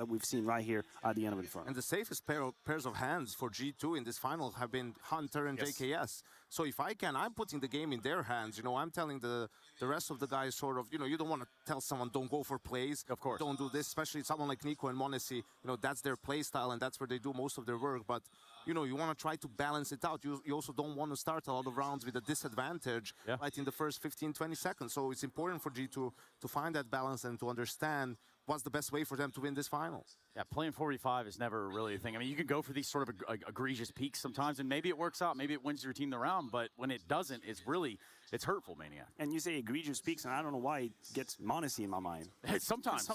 that we've seen right here at the end of Inferno. And the safest pairs of hands for G2 in this final have been Hunter and JKS. So if I'm putting the game in their hands. You know, I'm telling the rest of the guys sort of, you know, you don't want to tell someone don't go for plays. Of course. Don't do this, especially someone like Nico and Monesi. You know, that's their play style and that's where they do most of their work. But, you know, you want to try to balance it out. You also don't want to start a lot of rounds with a disadvantage right in the first 15, 20 seconds. So it's important for G2 to find that balance and to understand what's the best way for them to win this final. Yeah, playing 45 is never really a thing. I mean, you can go for these sort of egregious peaks sometimes, and maybe it works out, maybe it wins your team the round, but when it doesn't, it's hurtful, Maniac. And you say egregious peaks, and I don't know why it gets Monesi in my mind. Sometimes.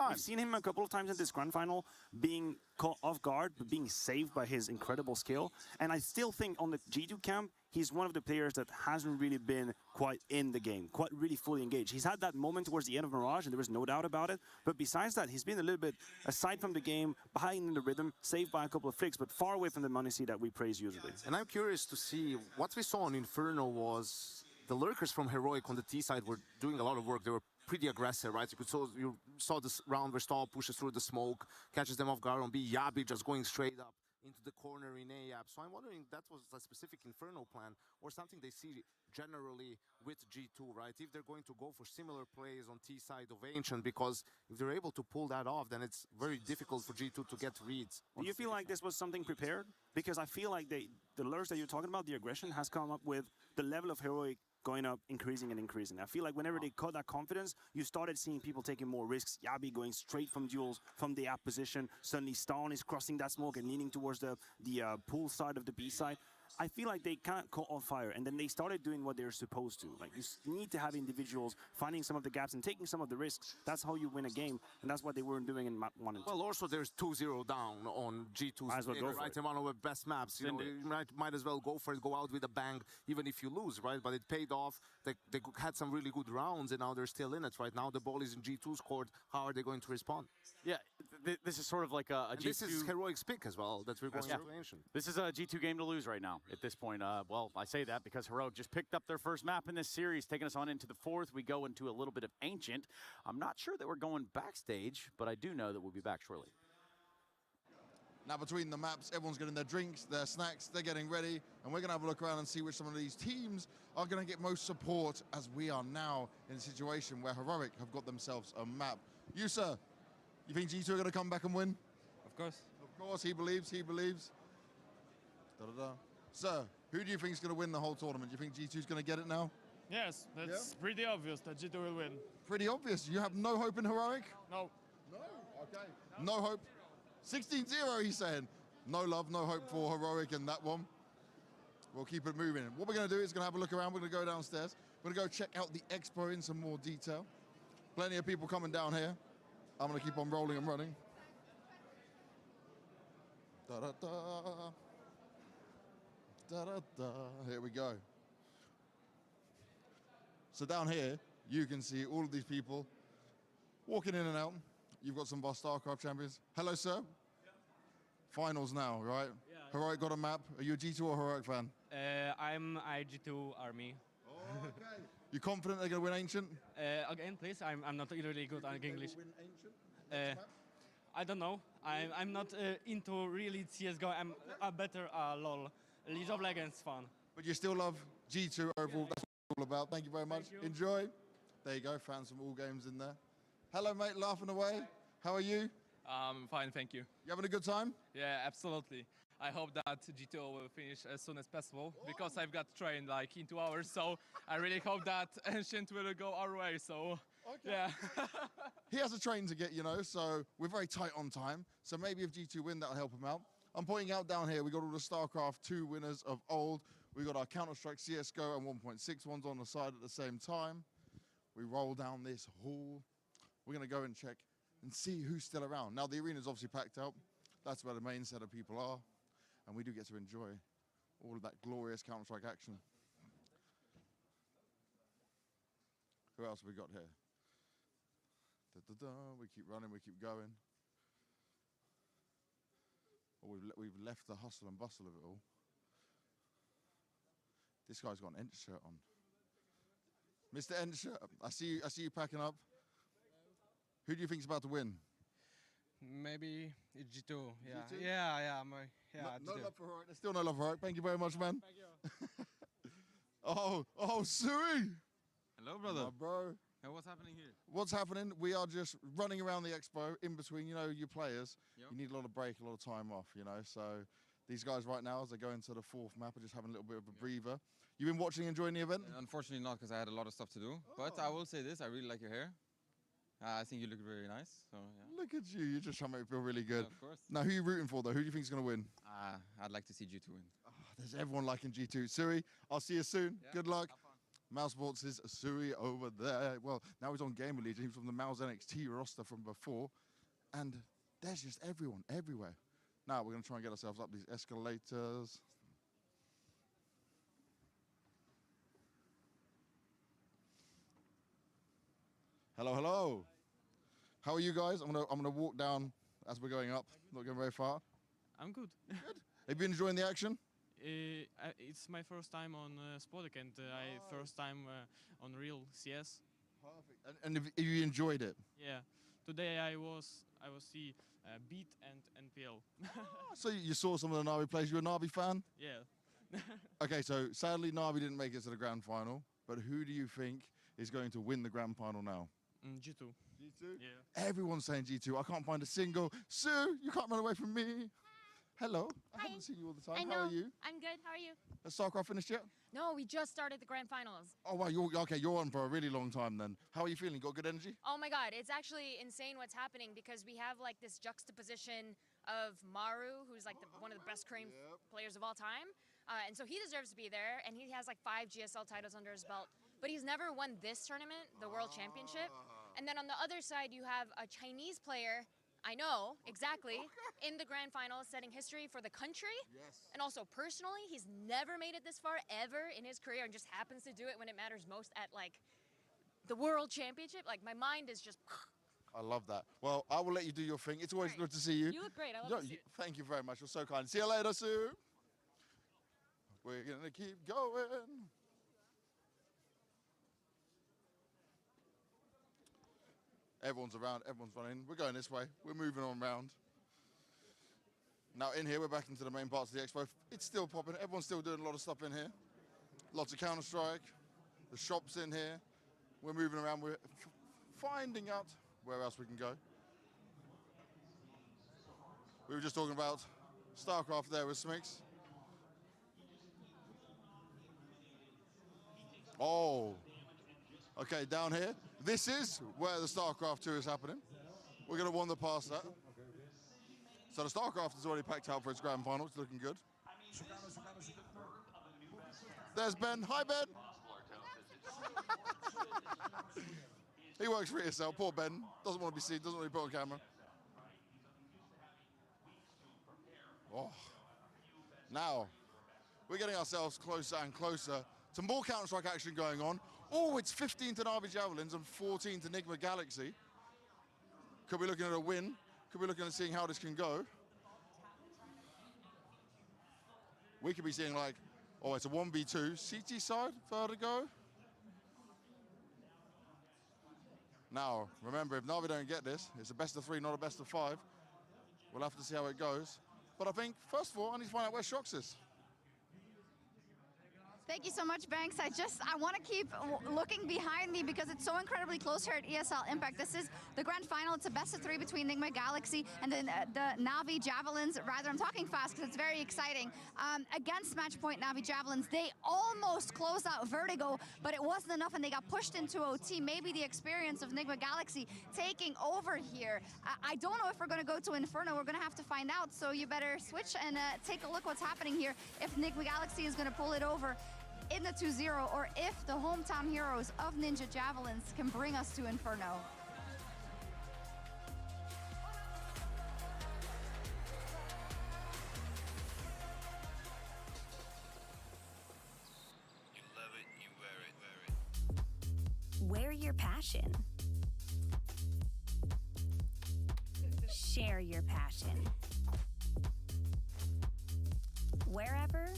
I've seen him a couple of times in this grand final being caught off guard, but being saved by his incredible skill. And I still think on the G2 camp, he's one of the players that hasn't really been quite in the game, quite really fully engaged. He's had that moment towards the end of Mirage, and there was no doubt about it. But besides that, he's been a little bit aside from the game, behind in the rhythm, saved by a couple of flicks, but far away from the Monesi that we praise usually. And I'm curious to see, what we saw on Inferno was the lurkers from Heroic on the T side were doing a lot of work. They were pretty aggressive, right? You saw this round where Stahl pushes through the smoke, catches them off guard on B, Yabi just going straight up into the corner in A app. So I'm wondering if that was a specific Inferno plan or something they see generally with G2, right? If they're going to go for similar plays on T side of Ancient, because if they're able to pull that off, then it's very difficult for G2 to get reads. Do you feel like this was something prepared? Because I feel like the lures that you're talking about, the aggression has come up with the level of Heroic going up, increasing and increasing. I feel like whenever they caught that confidence, you started seeing people taking more risks. Yabi going straight from duels, from the app position. Suddenly Stone is crossing that smoke and leaning towards the pool side of the B side. I feel like they can't caught on fire, and then they started doing what they're supposed to. Like, you need to have individuals finding some of the gaps and taking some of the risks. That's how you win a game, and that's what they weren't doing in map 1 and 2. Well, also there's 2-0 down on G2's right? In one of the best maps. You know, you might as well go for it, go out with a bang, even if you lose, right? But it paid off. They had some really good rounds, and now they're still in it. Right now, the ball is in G2's court. How are they going to respond? Yeah, this is sort of like a G2. This is Heroic's pick as well, that we're going to Ancient. This is a G2 game to lose right now at this point. Well, I say that because Heroic just picked up their first map in this series, taking us on into the 4th. We go into a little bit of Ancient. I'm not sure that we're going backstage, but I do know that we'll be back shortly. Now between the maps, everyone's getting their drinks, their snacks, they're getting ready, and we're going to have a look around and see which some of these teams are going to get most support, as we are now in a situation where Heroic have got themselves a map. You, sir, you think G2 are going to come back and win? Of course. Of course, he believes. Da-da-da. Sir, who do you think is going to win the whole tournament? Do you think G2 is going to get it now? Yes, that's pretty obvious that G2 will win. Pretty obvious. You have no hope in Heroic? No. No? Okay. No hope. 16-0, he's saying. No love, no hope for Heroic in that one. We'll keep it moving. What we're going to do is going to have a look around. We're going to go downstairs. We're going to go check out the expo in some more detail. Plenty of people coming down here. I'm going to keep on rolling and running. Da-da-da. Da-da-da. Here we go. So down here, you can see all of these people walking in and out. You've got some of our StarCraft champions. Hello, sir. Yeah. Finals now, right? Yeah. Heroic got a map. Are you a G2 or Heroic fan? I'm a G2 army. Oh, okay. You confident they're going to win Ancient? Again, please. I'm not really good at English. Win Ancient? I don't know. I'm not into really CSGO. I'm a better LOL. League of Legends fan. But you still love G2 overall. That's what it's all about. Thank you very much. Enjoy. There you go. Fans from all games in there. Hello, mate. Laughing away. How are you? Fine, thank you. You having a good time? Yeah, absolutely. I hope that G2 will finish as soon as possible because I've got train like in 2 hours. So I really hope that Ancient will go our way. So yeah. He has a train to get, you know, so we're very tight on time. So maybe if G2 win, that'll help him out. I'm pointing out down here, we got all the StarCraft 2 winners of old. We got our Counter-Strike, CSGO, and 1.6 ones on the side at the same time. We roll down this hall. We're going to go and check and see who's still around. Now, the arena's obviously packed out. That's where the main set of people are. And we do get to enjoy all of that glorious Counter-Strike action. Who else have we got here? Da-da-da. We keep running, we keep going. Oh, we've left the hustle and bustle of it all. This guy's got an Ent shirt on. Mr. Ent shirt, I see you packing up. Who do you think's about to win? Maybe it's G2. Yeah, G2? yeah. No G2. love for Heroic. There's still no love for Heroic. Thank you very much, man. Thank you. Oh, Sui! Hello, My brother. bro. Hey, what's happening here? What's happening? We are just running around the expo in between, your players. Yep. You need a lot of break, a lot of time off, So these guys right now, as they go into the fourth map, are just having a little bit of a breather. You been watching and enjoying the event? Unfortunately not, because I had a lot of stuff to do. But I will say this, I really like your hair. I think you look very nice. So yeah. Look at you. You're just trying to make me feel really good. Yeah, of course. Now, who are you rooting for, though? Who do you think is going to win? I'd like to see G2 win. There's everyone liking G2. Sui, I'll see you soon. Yeah, Good luck. have fun. Mouse Sports is Sui over there. Well, now he's on Gamer Legion. He's from the Mouse NXT roster from before. And there's just everyone, everywhere. Now we're going to try and get ourselves up these escalators. Hello, hello. How are you guys? I'm gonna walk down as we're going up. Not going very far. I'm good. Have you been enjoying the action? It's my first time on Spodek and first time on real CS. Perfect. And have you enjoyed it? Yeah. Today I was see Beat and NPL. So you saw some of the Navi plays. You a Navi fan? Yeah. Okay, so sadly Navi didn't make it to the grand final. But who do you think is going to win the grand final now? G2. G2? Yeah. Everyone's saying G2. I can't find a single. Sue, you can't run away from me. Hello. I haven't seen you all the time. I know. How are you? I'm good. How are you? Has StarCraft finished yet? No, we just started the grand finals. Oh, wow. You're on for a really long time then. How are you feeling? Got good energy? Oh my god, it's actually insane what's happening because we have like this juxtaposition of Maru, who's like one of the best cream players of all time. And so he deserves to be there, and he has like 5 GSL titles under his belt. But he's never won this tournament, the World Championship. And then on the other side, you have a Chinese player, I know, exactly, in the grand final, setting history for the country. Yes. And also personally, he's never made it this far ever in his career and just happens to do it when it matters most at like the World Championship. Like my mind is just... I love that. Well, I will let you do your thing. It's always good to see you. You look great. I love the suit. Thank you very much. You're so kind. See you later, Sue. We're going to keep going. Everyone's around, everyone's running. We're going this way. We're moving on around. Now in here, we're back into the main parts of the expo. It's still popping. Everyone's still doing a lot of stuff in here. Lots of Counter-Strike. The shop's in here. We're moving around. We're finding out where else we can go. We were just talking about StarCraft there with Smix. Oh. Okay, down here. This is where the StarCraft 2 is happening. We're going to wander past that. So the StarCraft is already packed out for its grand final. It's looking good. There's Ben. Hi, Ben. He works for ESL. Poor Ben. Doesn't want to be seen. Doesn't want to be put on camera. Oh. Now, we're getting ourselves closer and closer to more Counter-Strike action going on. Oh, it's 15 to Navi Javelins and 14 to Enigma Galaxy. Could be looking at a win. Could be looking at seeing how this can go. We could be seeing like, oh, it's a 1v2. CT side, further to go. Now, remember, if Navi don't get this, it's a best of 3, not a best of 5. We'll have to see how it goes. But I think, first of all, I need to find out where Shox is. Thank you so much, Banks. I want to keep looking behind me because it's so incredibly close here at ESL Impact. This is the grand final. It's a best of 3 between Enigma Galaxy and then the Navi Javelins. Rather, I'm talking fast because it's very exciting. Against Matchpoint Navi Javelins, they almost closed out Vertigo, but it wasn't enough and they got pushed into OT. Maybe the experience of Enigma Galaxy taking over here. I don't know if we're going to go to Inferno. We're going to have to find out. So you better switch and take a look what's happening here. If Enigma Galaxy is going to pull it over in the 2-0, or if the hometown heroes of Ninja Javelins can bring us to Inferno. You love it, you wear it. Wear your passion. Share your passion. Wherever,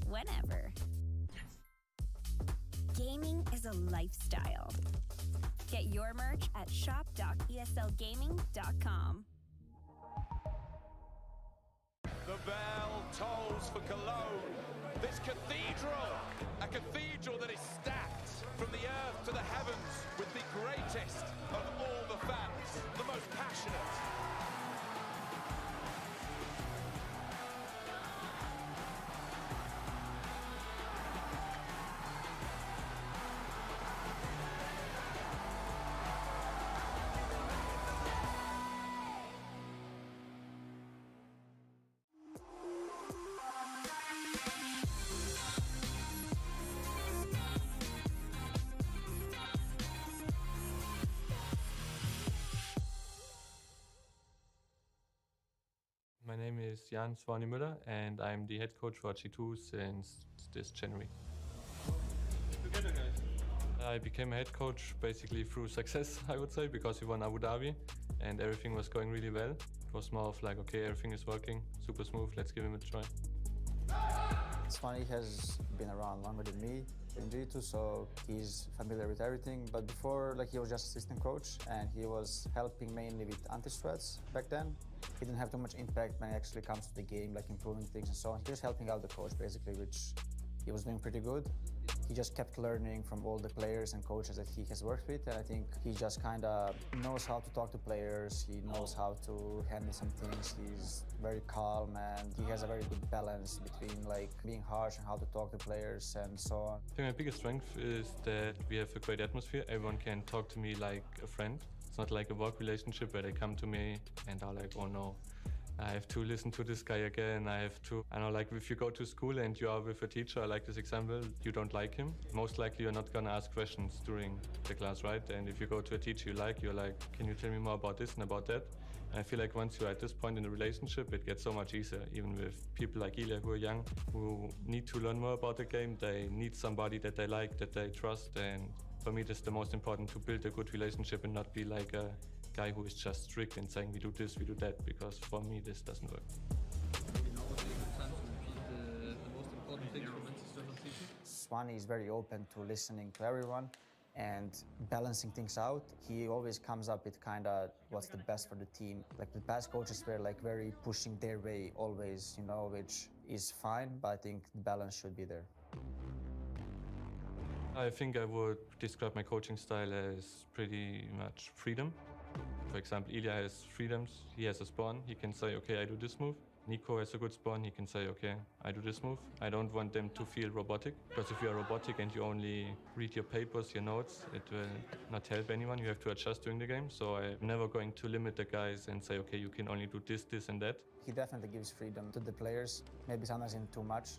whenever. Gaming is a lifestyle. Get your merch at shop.eslgaming.com. The bell tolls for Cologne. This cathedral, a cathedral that is stacked from the earth to the heavens with the greatest of all the fans, the most passionate. My name is Jan Swanny Müller and I'm the head coach for G2 since this January. Together, guys. I became a head coach basically through success, I would say, because we won Abu Dhabi and everything was going really well. It was more of like, okay, everything is working, super smooth, let's give him a try. Swanny has been around longer than me in G2, so he's familiar with everything. But before, like, he was just assistant coach and he was helping mainly with anti-strats back then. He didn't have too much impact when it actually comes to the game, like improving things and so on. He was helping out the coach basically, which he was doing pretty good. He just kept learning from all the players and coaches that he has worked with, and I think he just kind of knows how to talk to players, he knows how to handle some things, he's very calm and he has a very good balance between like being harsh and how to talk to players and so on. I think my biggest strength is that we have a great atmosphere. Everyone can talk to me like a friend. It's not like a work relationship where they come to me and are like, oh no, I have to listen to this guy again. I know, like if you go to school and you are with a teacher, I like this example, you don't like him. Most likely you're not gonna ask questions during the class, right? And if you go to a teacher you're like, can you tell me more about this and about that? And I feel like once you're at this point in the relationship, it gets so much easier, even with people like Ilya who are young, who need to learn more about the game. They need somebody that they like, that they trust. And for me, that's the most important, to build a good relationship and not be like a guy who is just strict and saying we do this, we do that, because for me this doesn't work. Swanny is very open to listening to everyone and balancing things out. He always comes up with kind of what's the best for the team. Like the past coaches were like very pushing their way always, you know, which is fine, but I think the balance should be there. I think I would describe my coaching style as pretty much freedom. For example, Ilya has freedoms. He has a spawn. He can say, okay, I do this move. Nico has a good spawn. He can say, okay, I do this move. I don't want them to feel robotic, because if you are robotic and you only read your papers, your notes, it will not help anyone. You have to adjust during the game. So I'm never going to limit the guys and say, okay, you can only do this, this, and that. He definitely gives freedom to the players, maybe sometimes even too much.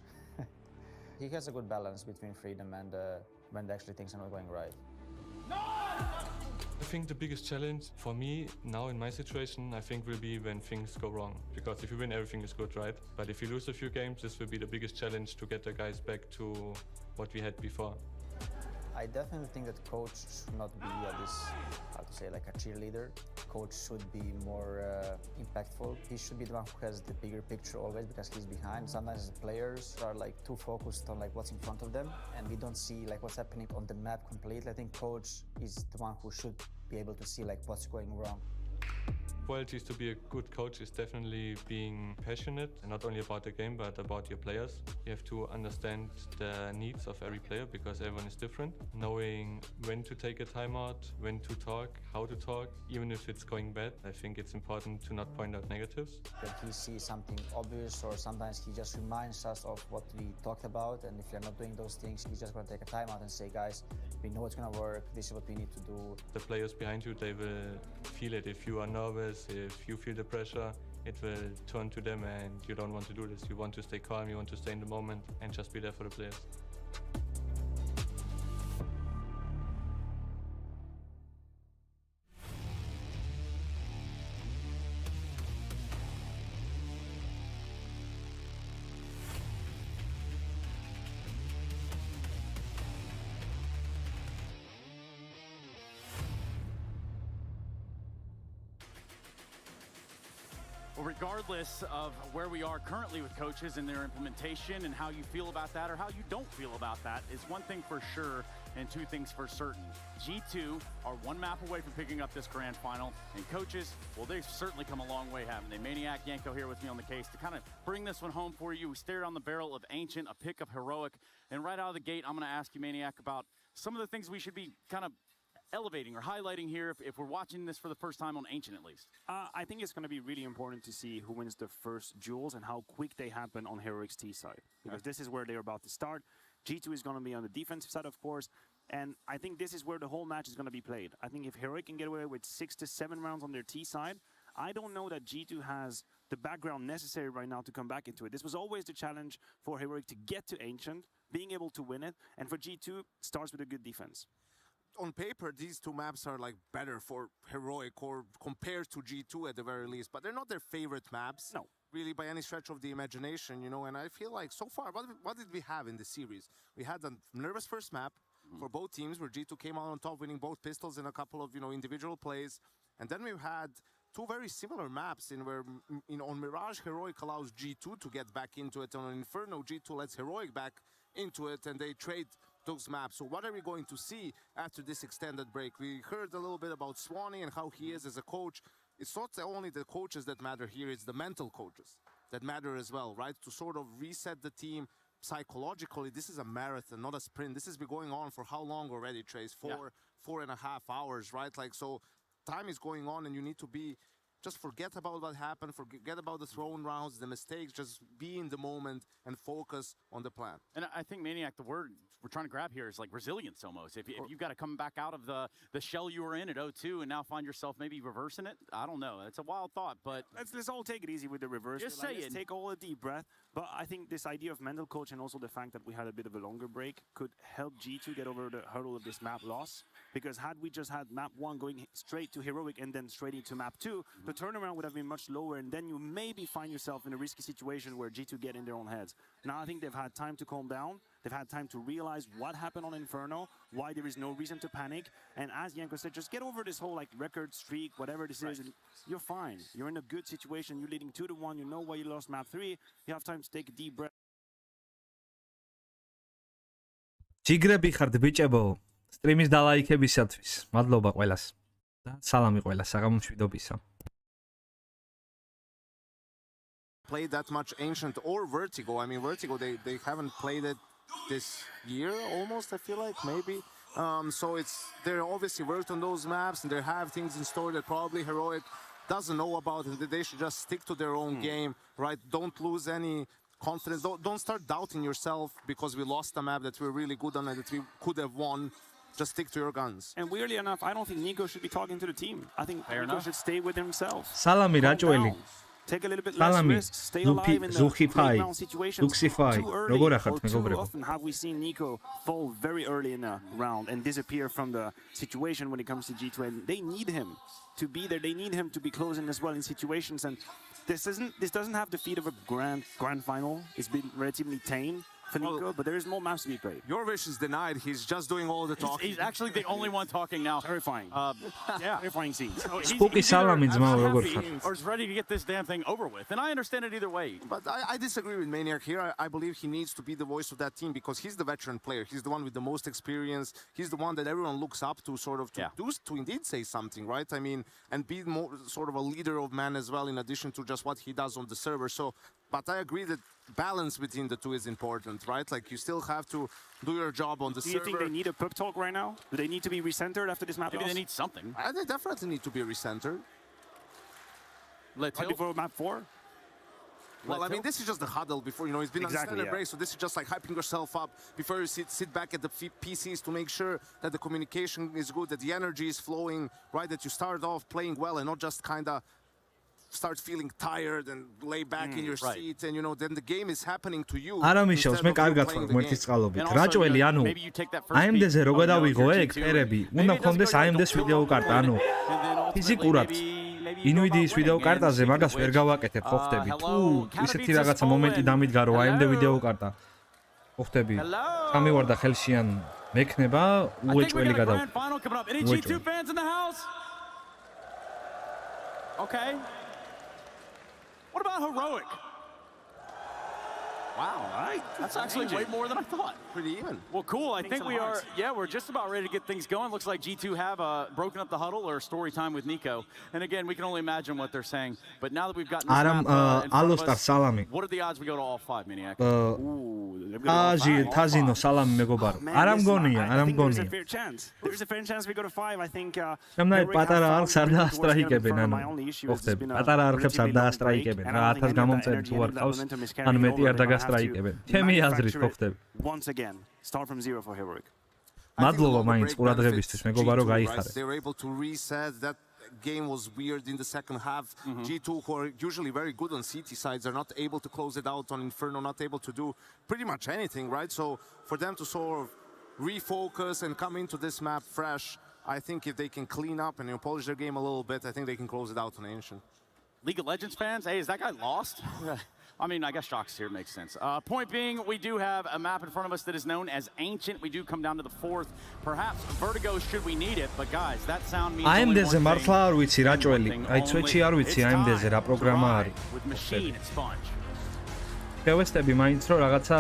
He has a good balance between freedom and when actually things are not going right. I think the biggest challenge for me now in my situation, I think, will be when things go wrong. Because if you win, everything is good, right? But if you lose a few games, this will be the biggest challenge to get the guys back to what we had before. I definitely think that coach should not be like a cheerleader. Coach should be more impactful. He should be the one who has the bigger picture always, because he's behind. Sometimes the players are like too focused on like what's in front of them, and we don't see like what's happening on the map completely. I think coach is the one who should be able to see like what's going wrong. Qualities to be a good coach is definitely being passionate, and not only about the game but about your players. You have to understand the needs of every player because everyone is different. Knowing when to take a timeout, when to talk, how to talk, even if it's going bad. I think it's important to not point out negatives. When he sees something obvious, or sometimes he just reminds us of what we talked about, and if you're not doing those things, he's just going to take a timeout and say, guys, we know it's going to work, this is what we need to do. The players behind you, they will feel it. If you are nervous, if you feel the pressure, it will turn to them, and you don't want to do this. You want to stay calm, you want to stay in the moment and just be there for the players. Well, regardless of where we are currently with coaches and their implementation and how you feel about that or how you don't feel about that, is one thing for sure. And two things for certain. G2 are one map away from picking up this grand final. And coaches, well, they've certainly come a long way, haven't they? Maniac Yanko here with me on the case to kind of bring this one home for you. We stared on the barrel of Ancient, a pick of Heroic. And right out of the gate, I'm going to ask you, Maniac, about some of the things we should be kind of elevating or highlighting here if we're watching this for the first time on Ancient at least. I think it's going to be really important to see who wins the first duels and how quick they happen on Heroic's T side. Because this is where they're about to start. G2 is going to be on the defensive side, of course. And I think this is where the whole match is going to be played. I think if Heroic can get away with 6 to 7 rounds on their T side, I don't know that G2 has the background necessary right now to come back into it. This was always the challenge for Heroic to get to Ancient, being able to win it. And for G2, starts with a good defense. On paper, these two maps are like better for Heroic or compared to G2 at the very least, but they're not their favorite maps. No. Really by any stretch of the imagination, you know, and I feel like so far, what did we have in the series? We had a nervous first map for both teams where G2 came out on top, winning both pistols in a couple of, you know, individual plays. And then we've had two very similar maps in where, you know, on Mirage, Heroic allows G2 to get back into it, and on Inferno, G2 lets Heroic back into it, and they trade those maps. So what are we going to see after this extended break? We heard a little bit about Swanee and how he is as a coach. It's not only the coaches that matter here, it's the mental coaches that matter as well, right? To sort of reset the team psychologically. This is a marathon, not a sprint. This has been going on for how long already, Trace? 4.5 hours, right? Like, so time is going on and you need to be, just forget about what happened, forget about the thrown rounds, the mistakes, just be in the moment and focus on the plan. And I think, Maniac, the word we're trying to grab here is like resilience almost. If you've got to come back out of the shell you were in at 0-2 and now find yourself maybe reversing it, I don't know. It's a wild thought, but let's all take it easy with the reverse. Just like, saying. let's take all a deep breath. But I think this idea of mental coach and also the fact that we had a bit of a longer break could help G2 get over the hurdle of this map loss. Because had we just had map 1 going straight to Heroic and then straight into map 2, the turnaround would have been much lower, and then you maybe find yourself in a risky situation where G2 get in their own heads. Now I think they've had time to calm down. They've had time to realize what happened on Inferno, why there is no reason to panic. And as Yanko said, just get over this whole like record streak, whatever this is, and you're fine. You're in a good situation. You're leading 2-1. You know why you lost map 3. You have time to take a deep breath. ჯიგრები ხართ ბიჭებო, სტრიმის დალაიქებისათვის. მადლობა ყველას. და სალამი ყველას, საღამომშვიდობისა. Played that much Ancient or Vertigo. I mean, Vertigo, they haven't played it this year almost, I feel like, maybe. So they're obviously worked on those maps and they have things in store that probably Heroic doesn't know about, and they should just stick to their own game, right? Don't lose any confidence. Don't start doubting yourself because we lost a map that we're really good on and that we could have won. Just stick to your guns. And weirdly enough, I don't think Nico should be talking to the team. I think Nico should stay with himself. Salami Rajoeli. Take a little bit less risk, stay alive in the playground situations. Too early or too often have we seen Nico fall very early in a round and disappear from the situation when it comes to G2. And they need him to be there. They need him to be closing as well in situations. And this doesn't have the feel of a grand final. It's been relatively tame for Nico, but there is more maps to be played. Your wish is denied. He's just doing all the talking. He's actually the only one talking now. Terrifying. Yeah. Terrifying scenes. So Spooky salami or is ready to get this damn thing over with. And I understand it either way. But I disagree with Maniac here. I believe he needs to be the voice of that team because he's the veteran player. He's the one with the most experience. He's the one that everyone looks up to sort of to indeed say something, right? I mean, and be more sort of a leader of man as well in addition to just what he does on the server. So, but I agree that balance between the two is important, right? Like you still have to do your job on the server. Do you think they need a pep talk right now? Do they need to be recentered after this map Maybe loss? they need something. They definitely need to be recentered. Right before map 4? Well, I mean, this is just the huddle before, you know, it's been a standard break, so this is just like hyping yourself up before you sit back at the PCs to make sure that the communication is good, that the energy is flowing, right, that you start off playing well and not just kind of start feeling tired and lay back in your seat, and you know, then the game is happening to you. არამიშავს მე კარგად ხარ მერტის წყალობით. რაჭველი, ანუ AMD-ზე რო გადავიღო ეგ ფერები, უნდა მქონდეს AMD-ს ვიდეო კარტა, ანუ ფიზიკურად ინვიდიის ვიდეო კარტაზე მაგას ვერ გავაკეთებ, ხო ხტები? თუ ისეთი რაღაცა მომენტი დამიდგა რომ AMD ვიდეო კარტა ხო ხტები? გამივარდა ხელში ან მექნება უეჭველი გადავიღო. Okay. What about Heroic? Wow, right. That's actually way more than I thought. Pretty even. Well, cool. I think we are, we're just about ready to get things going. Looks like G2 have broken up the huddle or story time with Nico. And again, we can only imagine what they're saying. But now that we've gotten this map in front of us, what are the odds we go to all 5, Maniac? Tazino, salami megobaro. Aram gonia. There's a fair chance. There's a fair chance we go to 5. I think შემნაირ პატარა არხს არ დაასტრაიკებენ, ანუ ხოხდები. პატარა არხებს არ დაასტრაიკებენ. რა 1000 გამომწერი თუ არ ყავს, ანუ მეტი არ დაგასტრაიკებენ. ჩემი აზრით ხოხდები. Once again, start from 0 for Heroic. მადლობა მაინც ყურადღებისთვის, მეგობარო გაიხარე. They were able to reset that game was weird in the second half. G2, who are usually very good on CT sides, are not able to close it out on Inferno, not able to do pretty much anything, right? So for them to sort of refocus and come into this map fresh, I think if they can clean up and polish their game a little bit, I think they can close it out on Ancient. League of Legends fans, hey, is that guy lost? I mean, I guess Shock's here makes sense. Point being, we do have a map in front of us that is known as Ancient. We do come down to the 4th. Perhaps Vertigo should we need it, but guys, that sound means AMD-ზე მართლა არ ვიცი რა ჭველი. აი წვეთში არ ვიცი AMD-ზე რა პროგრამა არის. With machine and sponge. შევესწები მაინც რომ რაღაცა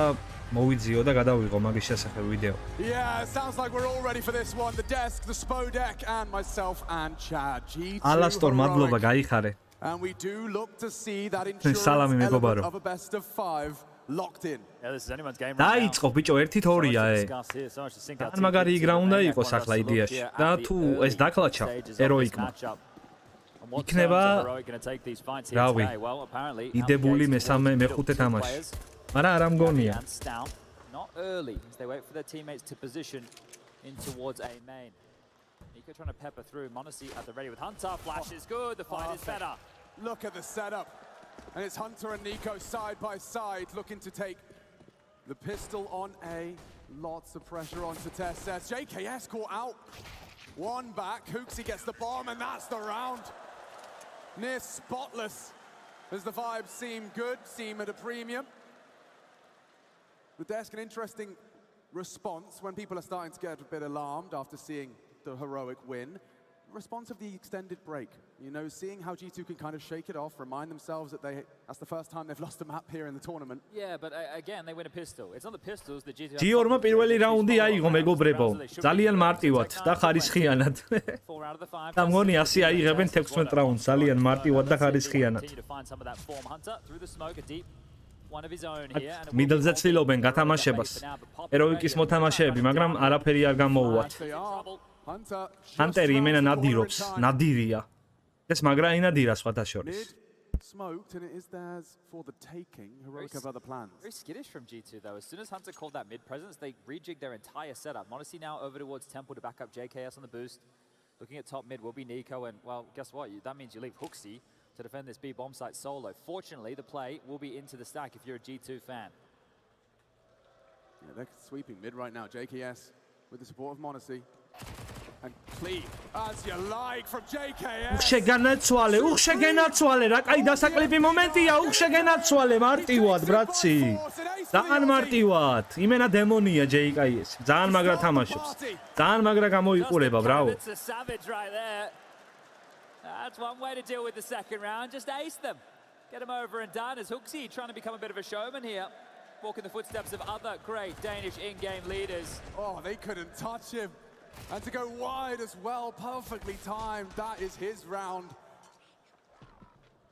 მოვიძიო და გადავიღო მაგის შესახებ ვიდეო. Yeah, it sounds like we're all ready for this one. The desk, the Spodek, and myself and Chad. Alastor, madloba, გაიხარე. And we do look to see that insurance element of a best of 5 locked in. Yeah, this is anyone's game. დაიწყო ბიჭო 1-2-ია ე. ან მაგარი იგ რა უნდა იყოს ახლა იდეაში. და თუ ეს დაკლაჩა ეროიკმა. იქნება რავი. იდებული მესამე მეხუთე თამაში. მაგრამ არ ამგონია. Not early as they wait for their teammates to position in towards A main. Nico trying to pepper through. Monacy at the ready with Hunter. Flash is good. The fight is better. Look at the setup. And it's Hunter and Nico side by side looking to take the pistol on A. Lots of pressure onto Tess. JKS caught out. One back. Hooksy gets the bomb and that's the round. Near spotless as the vibes seem good, seem at a premium. The desk, an interesting response when people are starting to get a bit alarmed after seeing the heroic win. Response of the extended break. You know, seeing how G2 can kind of shake it off, remind themselves that that's the first time they've lost a map here in the tournament. Yeah, but again, they win a pistol. It's not the pistols that G2... G2-მა პირველი რაუნდი აიღო მეგობრებო. ძალიან მარტივად და ხარისხიანად. და მგონი ასე აიღებენ 16 რაუნდს, ძალიან მარტივად და ხარისხიანად. მიდლზე ცდილობენ გათამაშებას. ეროიკის მოთამაშეები, მაგრამ არაფერი არ გამოუვათ. Hunter იმენა ნადირობს, ნადირია. ეს მაგრა ინადირა სხვათა შორის. Smoked and it is theirs for the taking. Heroic have other plans. Very skittish from G2 though. As soon as Hunter called that mid presence, they rejigged their entire setup. Monacy now over towards Temple to back up JKS on the boost. Looking at top mid will be Nico, and well, guess what? That means you leave Hooksy to defend this B bomb site solo. Fortunately, the play will be into the stack if you're a G2 fan. Yeah, they're sweeping mid right now. JKS with the support of Monacy. And clean as you like from JKS. უხშეგანაცვალე, უხშეგენაცვალე, რა კაი დასაკლიპი მომენტია, უხშეგენაცვალე მარტივად, ბრატი. ძალიან მარტივად. იმენა დემონია JKS. ძალიან მაგრა თამაშობს. ძალიან მაგრა გამოიყურება, ბრავო. It's a savage right there. That's one way to deal with the second round. Just ace them. Get him over and done as Hooksy trying to become a bit of a showman here. Walking the footsteps of other great Danish in-game leaders. Oh, they couldn't touch him. And to go wide as well, perfectly timed. That is his round.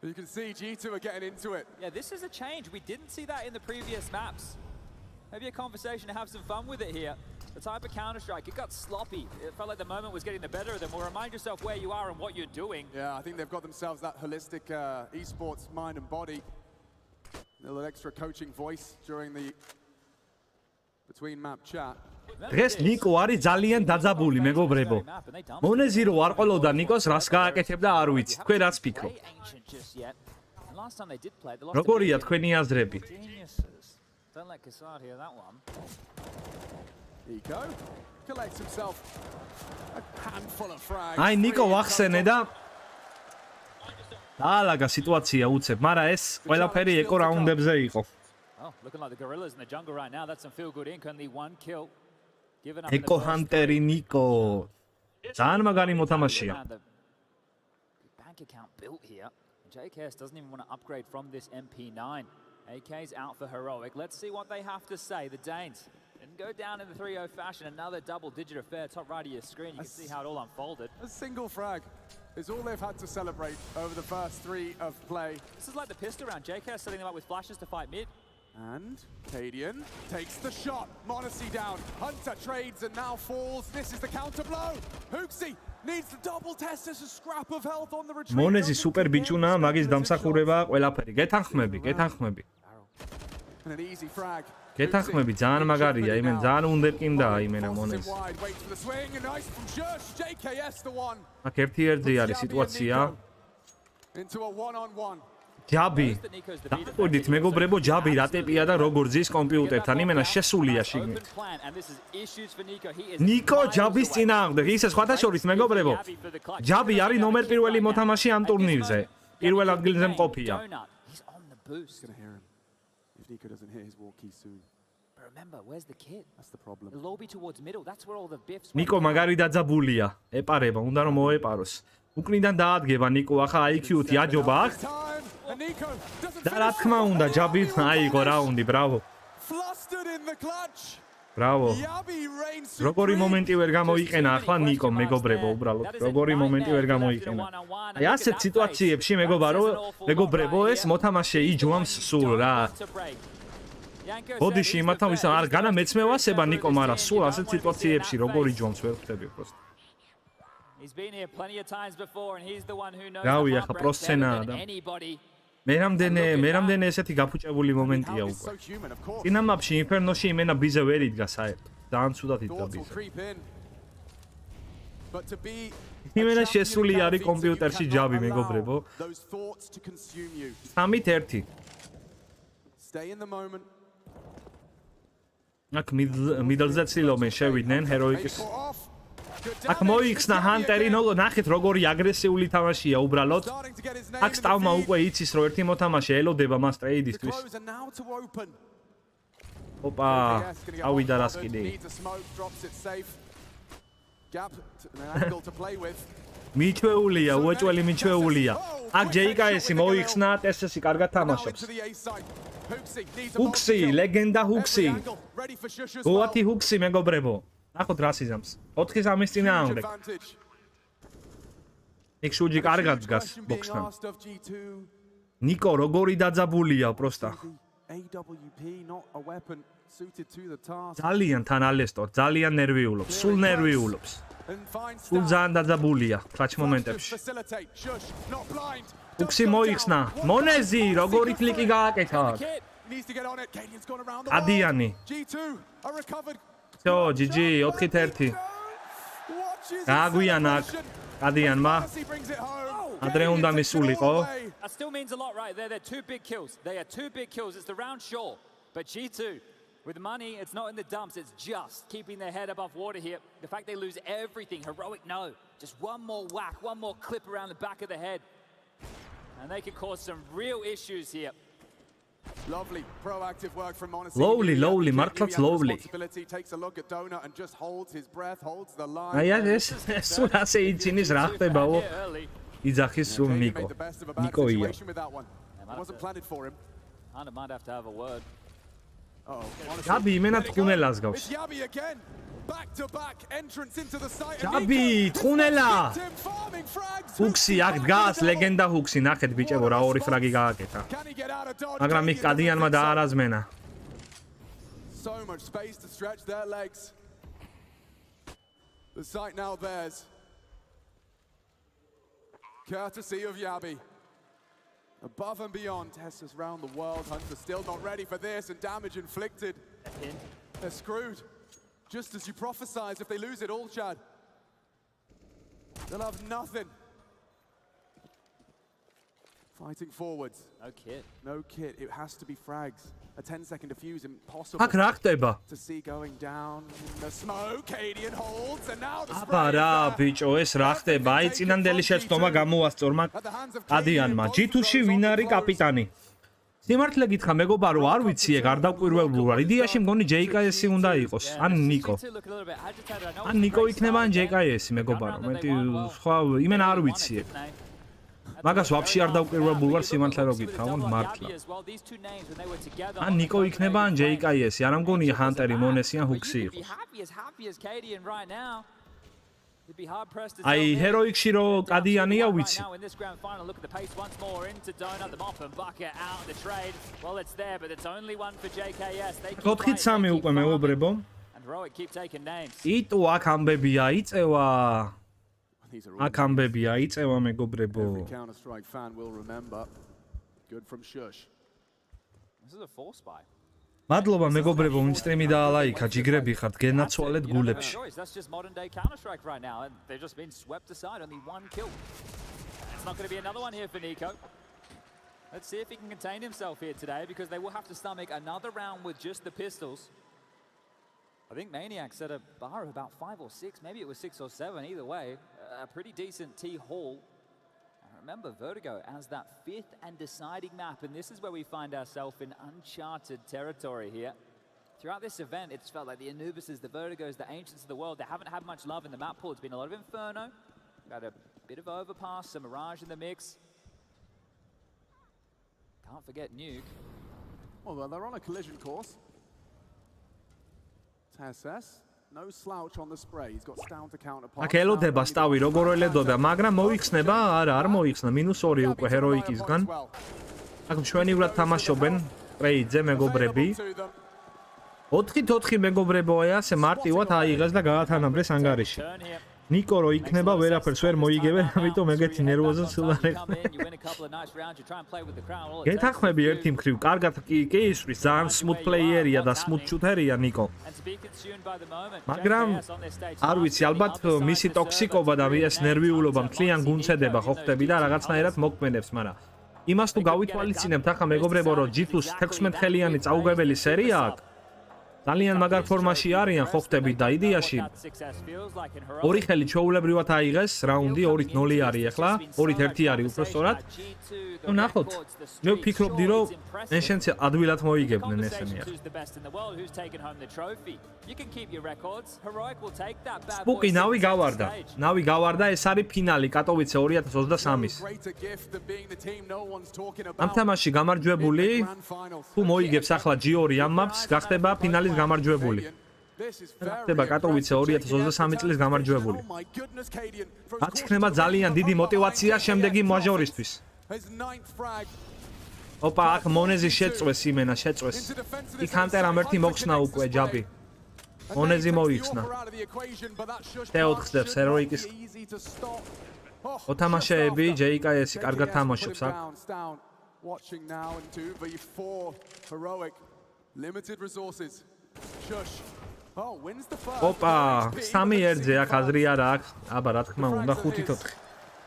You can see G2 are getting into it. Yeah, this is a change. We didn't see that in the previous maps. Maybe a conversation to have some fun with it here. The type of Counter-Strike, it got sloppy. It felt like the moment was getting the better of them. Well, remind yourself where you are and what you're doing. Yeah, I think they've got themselves that holistic esports mind and body. A little extra coaching voice during the between map chat. დღეს ნიკო არის ძალიან დაძაბული მეგობრებო. მონეზი რო არ ყოლოდა ნიკოს რას გააკეთებდა არ ვიცი. თქვენ რას ფიქრობთ? როგორია თქვენი აზრები? აი ნიკო ვახსენე და დაალაგა სიტუაცია უცებ, მაგრამ ეს ყველაფერი ეკო რაუნდებზე იყო. Looking like the gorillas in the jungle right now. That's some feel good ink, only one kill. ეკო ჰანტერი ნიკო. ძალიან მაგარი მოთამაშეა. Bank account built here. JKS doesn't even want to upgrade from this MP9. AK's out for Heroic. Let's see what they have to say. The Danes didn't go down in the 3-0 fashion. Another double-digit affair. Top right of your screen. You can see how it all unfolded. A single frag is all they've had to celebrate over the first 3 of play. This is like the pistol round. JK setting them up with flashes to fight mid. And Cadian takes the shot. Monesi down. Hunter trades and now falls. This is the counter blow. Huxi needs the double test as a scrap of health on the retreat. მონეზი სუპერ ბიჭუნა, მაგის დამსახურება ყველაფერი. გეთანხმები. And an easy frag. გეთანხმები, ძალიან მაგარია, იმენ ძალიან უნდერკინდაა იმენა მონეზი. აქ ერთ-ერთი არის სიტუაცია. Into a 1-on-1. ჯაბი. დაყვირდით მეგობრებო, ჯაბი რა ტიპია და როგორ ძის კომპიუტერთან, იმენა შესულია შიგნით. ნიკო ჯაბის წინააღმდეგ, ისე სხვათა შორის მეგობრებო. ჯაბი არის ნომერ პირველი მოთამაშე ამ ტურნირზე. პირველ ადგილზე მყოფია. If Nico doesn't hit his walkie soon. But remember, where's the kid? That's the problem. The lobby towards middle. That's where all the biffs. ნიკო მაგარი დაძაბულია. ეპარება, უნდა რომ მოეპაროს. უკნიდან დაადგება ნიკო, ახლა IQ-ი აჯობა აქვს. და რა თქმა უნდა, ჯაბი აიღო რაუნდი, ბრავო. Flustered in the clutch. ბრავო. როგორი მომენტი ვერ გამოიყენა ახლა ნიკო მეგობრებო, უბრალოდ. როგორი მომენტი ვერ გამოიყენა. აი ასეთ სიტუაციებში მეგობრებო, ეს მოთამაშე იჯვამს სულ რა. ბოდიში იმათან ვისა არ განა მეცმევასება ნიკო, მაგრამ სულ ასეთ სიტუაციებში როგორ იჯვამს ვერ ხვდები просто. რავი, ახლა პროსცენაა და მე რამდენი ესეთი გაფუჭებული მომენტია უკვე. წინა მაპში ინფერნოში იმენა ბიზე ვერ იდგა საერთოდ. ძალიან ცუდად იდგა ბიზე. იმენა შესული არის კომპიუტერში ჯაბი მეგობრებო. 3-1. აქ მიდლზე ცდილობენ შევიდნენ ჰეროიკის. აქ მოიხსნა ჰანტერი, ნახეთ როგორი აგრესიული თამაშია უბრალოდ. აქ სტავმა უკვე იცის რომ ერთი მოთამაშე ელოდება მას ტრეიდისთვის. ოპა, ავიდა რას კიდე. მიჩვეულია, უეჭველი მიჩვეულია. აქ JKS მოიხსნა, ტესესი კარგად თამაშობს. ჰუქსი, ლეგენდა ჰუქსი. გოათი ჰუქსი მეგობრებო. ნახოთ რას იზამს. 4-3 წინააღმდეგ. იქ შუჯი კარგად დგას ბოქსთან. ნიკო როგორი დაძაბულია პროსტა. ძალიან თანალესტორ, ძალიან ნერვიულობს, სულ ნერვიულობს. სულ ძალიან დაძაბულია კლაჩ მომენტებში. უქსი მოიხსნა, მონეზი როგორი კლიკი გააკეთა. ადიანი. Yo, GG, 4-1. გააგვიანა ადიანმა. ადრე უნდა მისულიყო. That still means a lot right there. They're 2 big kills. They are 2 big kills. It's the round sure. But G2, with money, it's not in the dumps. It's just keeping their head above water here. The fact they lose everything, Heroic, no. Just one more whack, one more clip around the back of the head. And they could cause some real issues here. Lovely proactive work from Monesi. Lovely, მართლაც lovely. Takes a look at Donut and just holds his breath, holds the line. აი ეს სულ ასე იცინის რა ხდებაო? იძახის სულ ნიკო. ნიკოია. Wasn't planted for him. Hunter might have to have a word. ჯაბი იმენა თხუნელას გავს. Back-to-back entrance into the site. ჯაბი თხუნელა. ჰუქსი აქ დგას ლეგენდა ჰუქსი, ნახეთ ბიჭებო რა ორი ფრაგი გააკეთა. მაგრამ იქ კადიანმა დაარაზმენა. So much space to stretch their legs. The site now theirs. Courtesy of Yabi. Above and beyond, Tessa's round the world. Hunter still not ready for this, and damage inflicted. They're screwed. Just as you prophesized, if they lose it all, Chad, they'll have nothing. Fighting forwards. No kit. No kit. It has to be frags. A 10-second defuse impossible. აქ რა ხდება? To see going down in the smoke. Cadian holds and now the აბა რა ბიჭო ეს რა ხდება? აი წინანდელი შეცდომა გამოასწორმა კადიანმა. G2-ში ვინ არის კაპიტანი? სიმართლე გითხრა მეგობარო არ ვიცი ეგ არ დავკვირვებულა. იდეაში მგონი JKS-ი უნდა იყოს. ან ნიკო. ან ნიკო იქნება ან JKS-ი მეგობარო. მეტი სხვა იმენა არ ვიცი ეგ. მაგას ვაფშე არ დავკირვებულ ვარ სიმართლე რო გითხრა, მართლა. ან ნიკო იქნება, ან JKS-ი, არ მგონია ჰანტერი, მონესი ან ჰუქსი იყო. აი, ჰეროიქში რო კადიანია ვიცი. 4-3 უკვე მეუბრებო. იტო აქ ამბებია იწევა. აქ ამბებია იწევა მეგობრებო. მადლობა მეგობრებო, ვინ სტრიმი დაალაიქა, ჯიგრები ხართ, გენაცვალეთ გულებში. Let's see if he can contain himself here today, because they will have to stomach another round with just the pistols. I think Maniac set a bar of about 5 or 6, maybe it was 6 or 7, either way. A pretty decent T-haul. Remember, Vertigo as that 5th and deciding map, and this is where we find ourselves in uncharted territory here. Throughout this event, it's felt like the Anubises, the Vertigos, the Ancients of the world, they haven't had much love in the map pool. It's been a lot of Inferno, got a bit of Overpass, some Mirage in the mix. Can't forget Nuke. Well, they're on a collision course. TSS. No slouch on the spray. He's got down to counterpart. აქ ელოდება სტავი როგორ ელოდოდა, მაგრამ მოიხსნება, არა, არ მოიხსნა, -2 უკვე ჰეროიკისგან. აქ მშვენივრად თამაშობენ ტრეიდზე მეგობრები. 4-4 მეგობრებოა, ასე მარტივად აიღეს და გაათანაბრეს ანგარიში. ნიკო რო იქნება, ვერაფერს ვერ მოიგებენ, ამიტომ ეგეთი ნერვოზა სულ არ ეხება. გეთანხმები ერთი მხრივ, კარგად კი ისვრის, ძალიან smooth player-ია და smooth shooter-ია ნიკო. მაგრამ არ ვიცი, ალბათ მისი ტოქსიკობა და ეს ნერვიულობა მთლიან გუნცედება ხო ხდები და რაღაცნაირად მოქმედებს, მაგრამ იმას თუ გავითვალისწინებთ ახლა მეგობრებო, რომ G2-ს 16 ხელიანი წაუგებელი სერია აქვს. ძალიან მაგარ ფორმაში არიან ხო ხდები და იდეაში ორი ხელი ჩვეულებრივად აიღეს რაუნდი 2-0 არის ახლა 2-1 არის უფრო სწორად ნუ ნახოთ მე ვფიქრობდი რომ ენშენს ადვილად მოიგებდნენ ესენი ახლა სპუკი ნავი გავარდა ეს არის ფინალი კატოვიცე 2023-ის ამ თამაში გამარჯვებული თუ მოიგებს ახლა G2 ამ მაპს გახდება ფინალის გამარჯვებული. ხდება კატოვიცე 2023 წლის გამარჯვებული. რაც იქნება ძალიან დიდი мотиваცია შემდეგი მაჟორისთვის. ოპა, აქ მონეზი შეწვეს იმენა, შეწვეს. იქ ჰანტერამ ერთი მოხსნა უკვე ჯაბი. მონეზი მოიხსნა. T4 ხდებს ჰეროიკის. ოთამაშეები JKS-ი კარგად თამაშობს აქ. Limited resources. Shush. Oh, wins the first. Opa, 3-1-ზე აქ აზრი არა აქვს. აბა, რა თქმა უნდა, 5-4.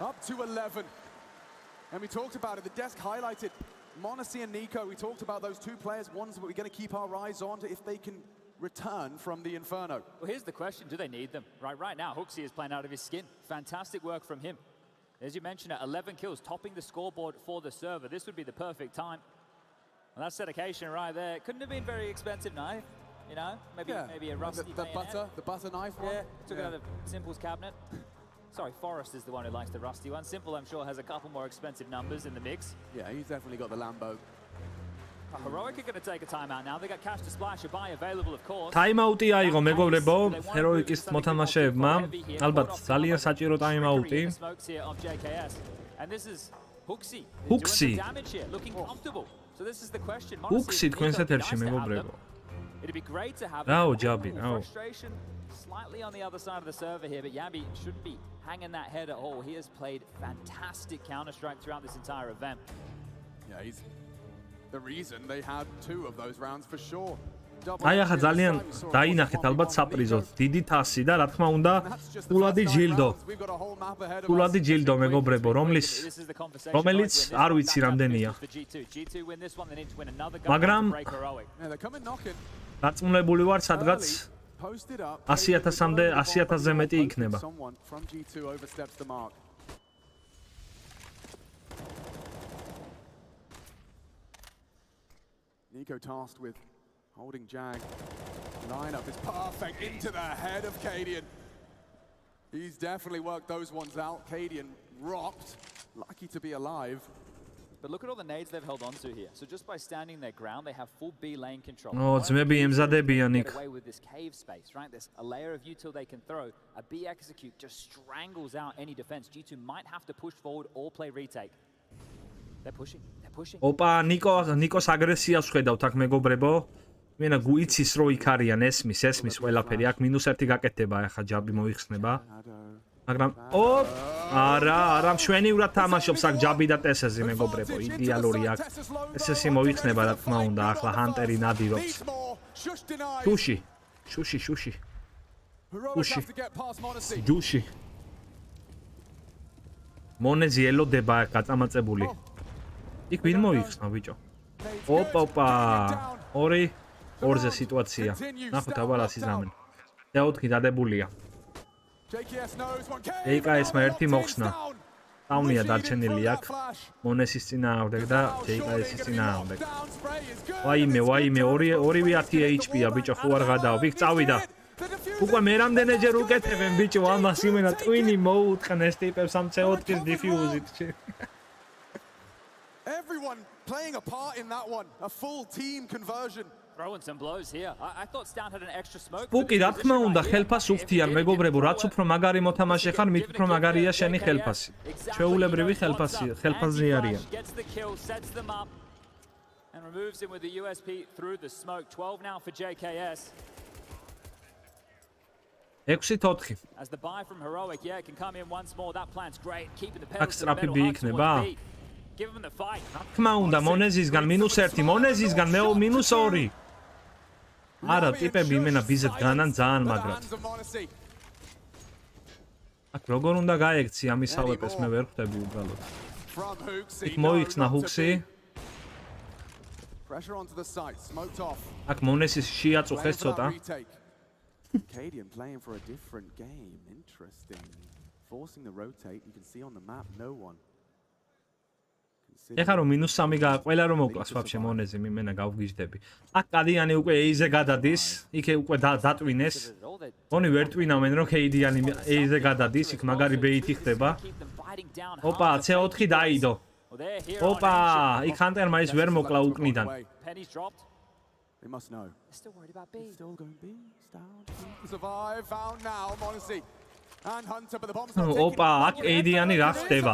Up to 11. And we talked about it, the desk highlighted Monacy and Nico. We talked about those two players, ones that we're going to keep our eyes on if they can return from the Inferno. Well, here's the question, do they need them? Right now, Hooksy is playing out of his skin. Fantastic work from him. As you mentioned, 11 kills, topping the scoreboard for the server. This would be the perfect time. And that's dedication right there. Couldn't have been very expensive knife, you know? Maybe a rusty the butter knife one. Yeah, took it out of Simple's cabinet. Sorry, Forrest is the one who likes the rusty one. Simple, I'm sure, has a couple more expensive numbers in the mix. Yeah, he's definitely got the Lambo. Heroic are going to take a timeout now. They got cash to splash, a buy available, of course. Timeout-ი აიღო მეგობრებო, Heroic-ის მოთამაშეებმა. ალბათ ძალიან საჭირო timeout-ი. And this is Hooksy. Hooksy. Looking comfortable. So this is the question. Hooksy თქვენს ეთერში მეგობრებო. It'd be great to have რაო ჯაბი, რაო. Frustration slightly on the other side of the server here, but Yabi shouldn't be hanging that head at all. He has played fantastic Counter-Strike throughout this entire event. Yeah, he's the reason they had 2 of those rounds for sure. აი ახლა ძალიან დაინახეთ ალბათ საპრიზო. დიდი თასი და რა თქმა უნდა, ფულადი ჯილდო. ფულადი ჯილდო მეგობრებო, რომელიც არ ვიცი რამდენია. მაგრამ დაწუნებული ვარ სადღაც 100,000-მდე, 100,000-ზე მეტი იქნება. Nico tasked with holding Jag. Lineup is perfect into the head of Cadian. He's definitely worked those ones out. Cadian rocked. lucky to be alive. But look at all the nades they've held onto here. So just by standing their ground, they have full B lane control. Oh, ძმები ემზადებიან იქ. Get away with this cave space, right? There's a layer of util they can throw. A B execute just strangles out any defense. G2 might have to push forward or play retake. They're pushing. They're pushing. ოპა, ნიკოს აგრესიას ხედავთ აქ მეგობრებო. მენა გუიცის რო იქ არიან ესმის ყველაფერი. აქ -1 გაკეთდება ახლა ჯაბი მოიხსნება. მაგრამ არა მშვენივრად თამაშობს აქ ჯაბი და ტესეზი მეგობრებო, იდეალური აქ. ტესეზი მოიხსნება რა თქმა უნდა, ახლა ჰანტერი ნადირობს. შუში. მონეზი ელოდება აქ გაწამაწებული. იქ ვინ მოიხსნა ბიჭო? ოპა. 2-2-ზე სიტუაცია. ნახოთ აბა რა სიზამენ. 4 დადებულია. JKS-მა ერთი მოხსნა. ტაუნია დარჩენილი აქ. მონესის წინააღმდეგ და JKS-ის წინააღმდეგ. ვაიმე, ორივე 10 HP-ა ბიჭო, ხო არ გადავა. იქ წავიდა. უკვე მე რამდენჯერ უკეთებენ ბიჭო ამას იმენა ტვინი მოუტყნეს ტიპებს ამ C4-ის დიფიუზით. Everyone playing a part in that one. A full team conversion. Throwing some blows here. I thought Stan had an extra smoke. Spooky, რა თქმა უნდა, ხელფას უხდიან მეგობრებო, რაც უფრო მაგარი მოთამაშე ხარ, მით უფრო მაგარია შენი ხელფასი. ჩვეულებრივი ხელფასი არიან. Gets the kill, sets them up and removes him with the USP through the smoke. 12 now for JKS. 6-4. As the buy from Heroic, yeah, can come in once more. That plant's great. Keeping the აქ სტრაფი იქნება. Give him the fight. რა თქმა უნდა, მონეზისგან -1, მონეზისგან -2. არა, ტიპები იმენა ბიზეთ განან ძალიან მაგრად. აქ როგორ უნდა გაექცი ამისავე პეს მე ვერ ხვდები უბრალოდ. იქ მოიხსნა ჰუქსი. აქ მონესის შეაწუხეს ცოტა. Cadian playing for a different game. Interesting. Forcing the rotate. You can see on the map no one. ეხლა რომ -3 ყველა რომ მოკლას ვაფშე მონეზი მიმენა გავგიჟდები. აქ კადიანი უკვე ეიზე გადადის, იქ უკვე დატვინეს. მონი ვერ ტვინავენ რომ კადიანი ეიზე გადადის, იქ მაგარი ბეითი ხდება. ოპა, C4 დაიდო. ოპა, იქ ჰანტერმა ის ვერ მოკლა უკნიდან. They must know. Still worried about B. Still going B. Survive found now, Monesi. And Hunter, but the bomb's ოპა, აქ კადიანი რა ხდება?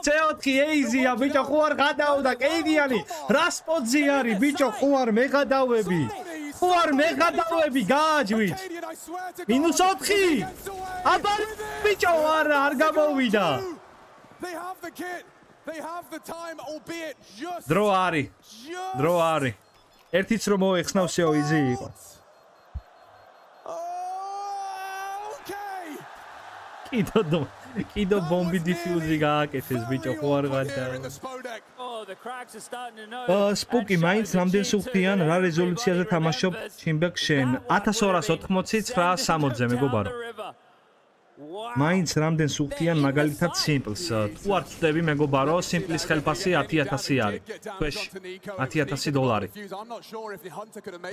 C4 ეიზია ბიჭო, ხო არ გადავდა კადიანი. რა სპოტზი არის ბიჭო, ხო არ მეღადავები. ხო არ მეღადავები, გააჯვით. -4. აბა ბიჭო, არ გამოვიდა. They have the kit. They have the time, albeit just. დრო არის. ერთიც რომ მოეხსნავ შეო იზი იყო. კიდო ბომბი დიფიუზი გააკეთეს ბიჭო, ხო არ გადავა. სპუკი მაინც რამდენ სუხდიან რა რეზოლუციაზე თამაშობ ChimbeX შენ 1280-960-ზე მეგობარო. მაინც რამდენ სუხდიან მაგალითად სიმპლს. თუ არ ვწდები მეგობარო, სიმპლის ხელფასი 10000 არის. ქვეშ $10000.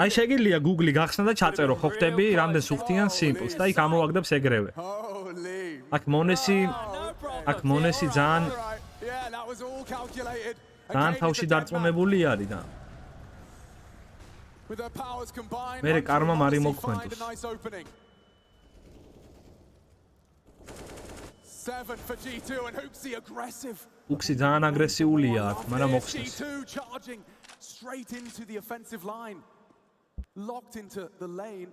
აი შეგიძლია Google-ი გახსნა და ჩაწერო, ხო ხდები რამდენ სუხდიან სიმპლს და იქ ამოვაგდებს ეგრევე. აქ მონესი ძალიან თავში დარწმუნებული არის და მერე კარმა მარი მოგხვენთოს. 7 for G2 and Hooksy aggressive. Hooksy ძალიან აგრესიულია აქ, მაგრამ მოხსნეს. G2 charging straight into the offensive line. Locked into the lane.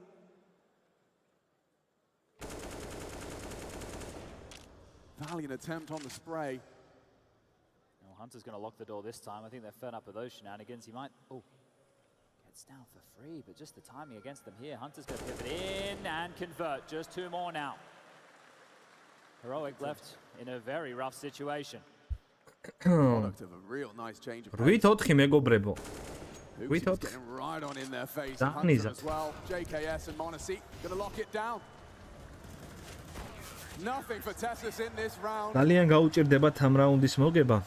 Valiant attempt on the spray. Well, Hunter's going to lock the door this time. I think they're fed up with those shenanigans. He might gets down for free, but just the timing against them here. Hunter's going to pivot in and convert. Just 2 more now. Heroic left in a very rough situation. Product of a real nice change of pace. 8-4 მეგობრებო. 8-4. Getting right on in their face. Hunter as well. JKS and Monesi gonna lock it down. Nothing for Tessus in this round. ძალიან გაუჭირდებათ ამ რაუნდის მოგება.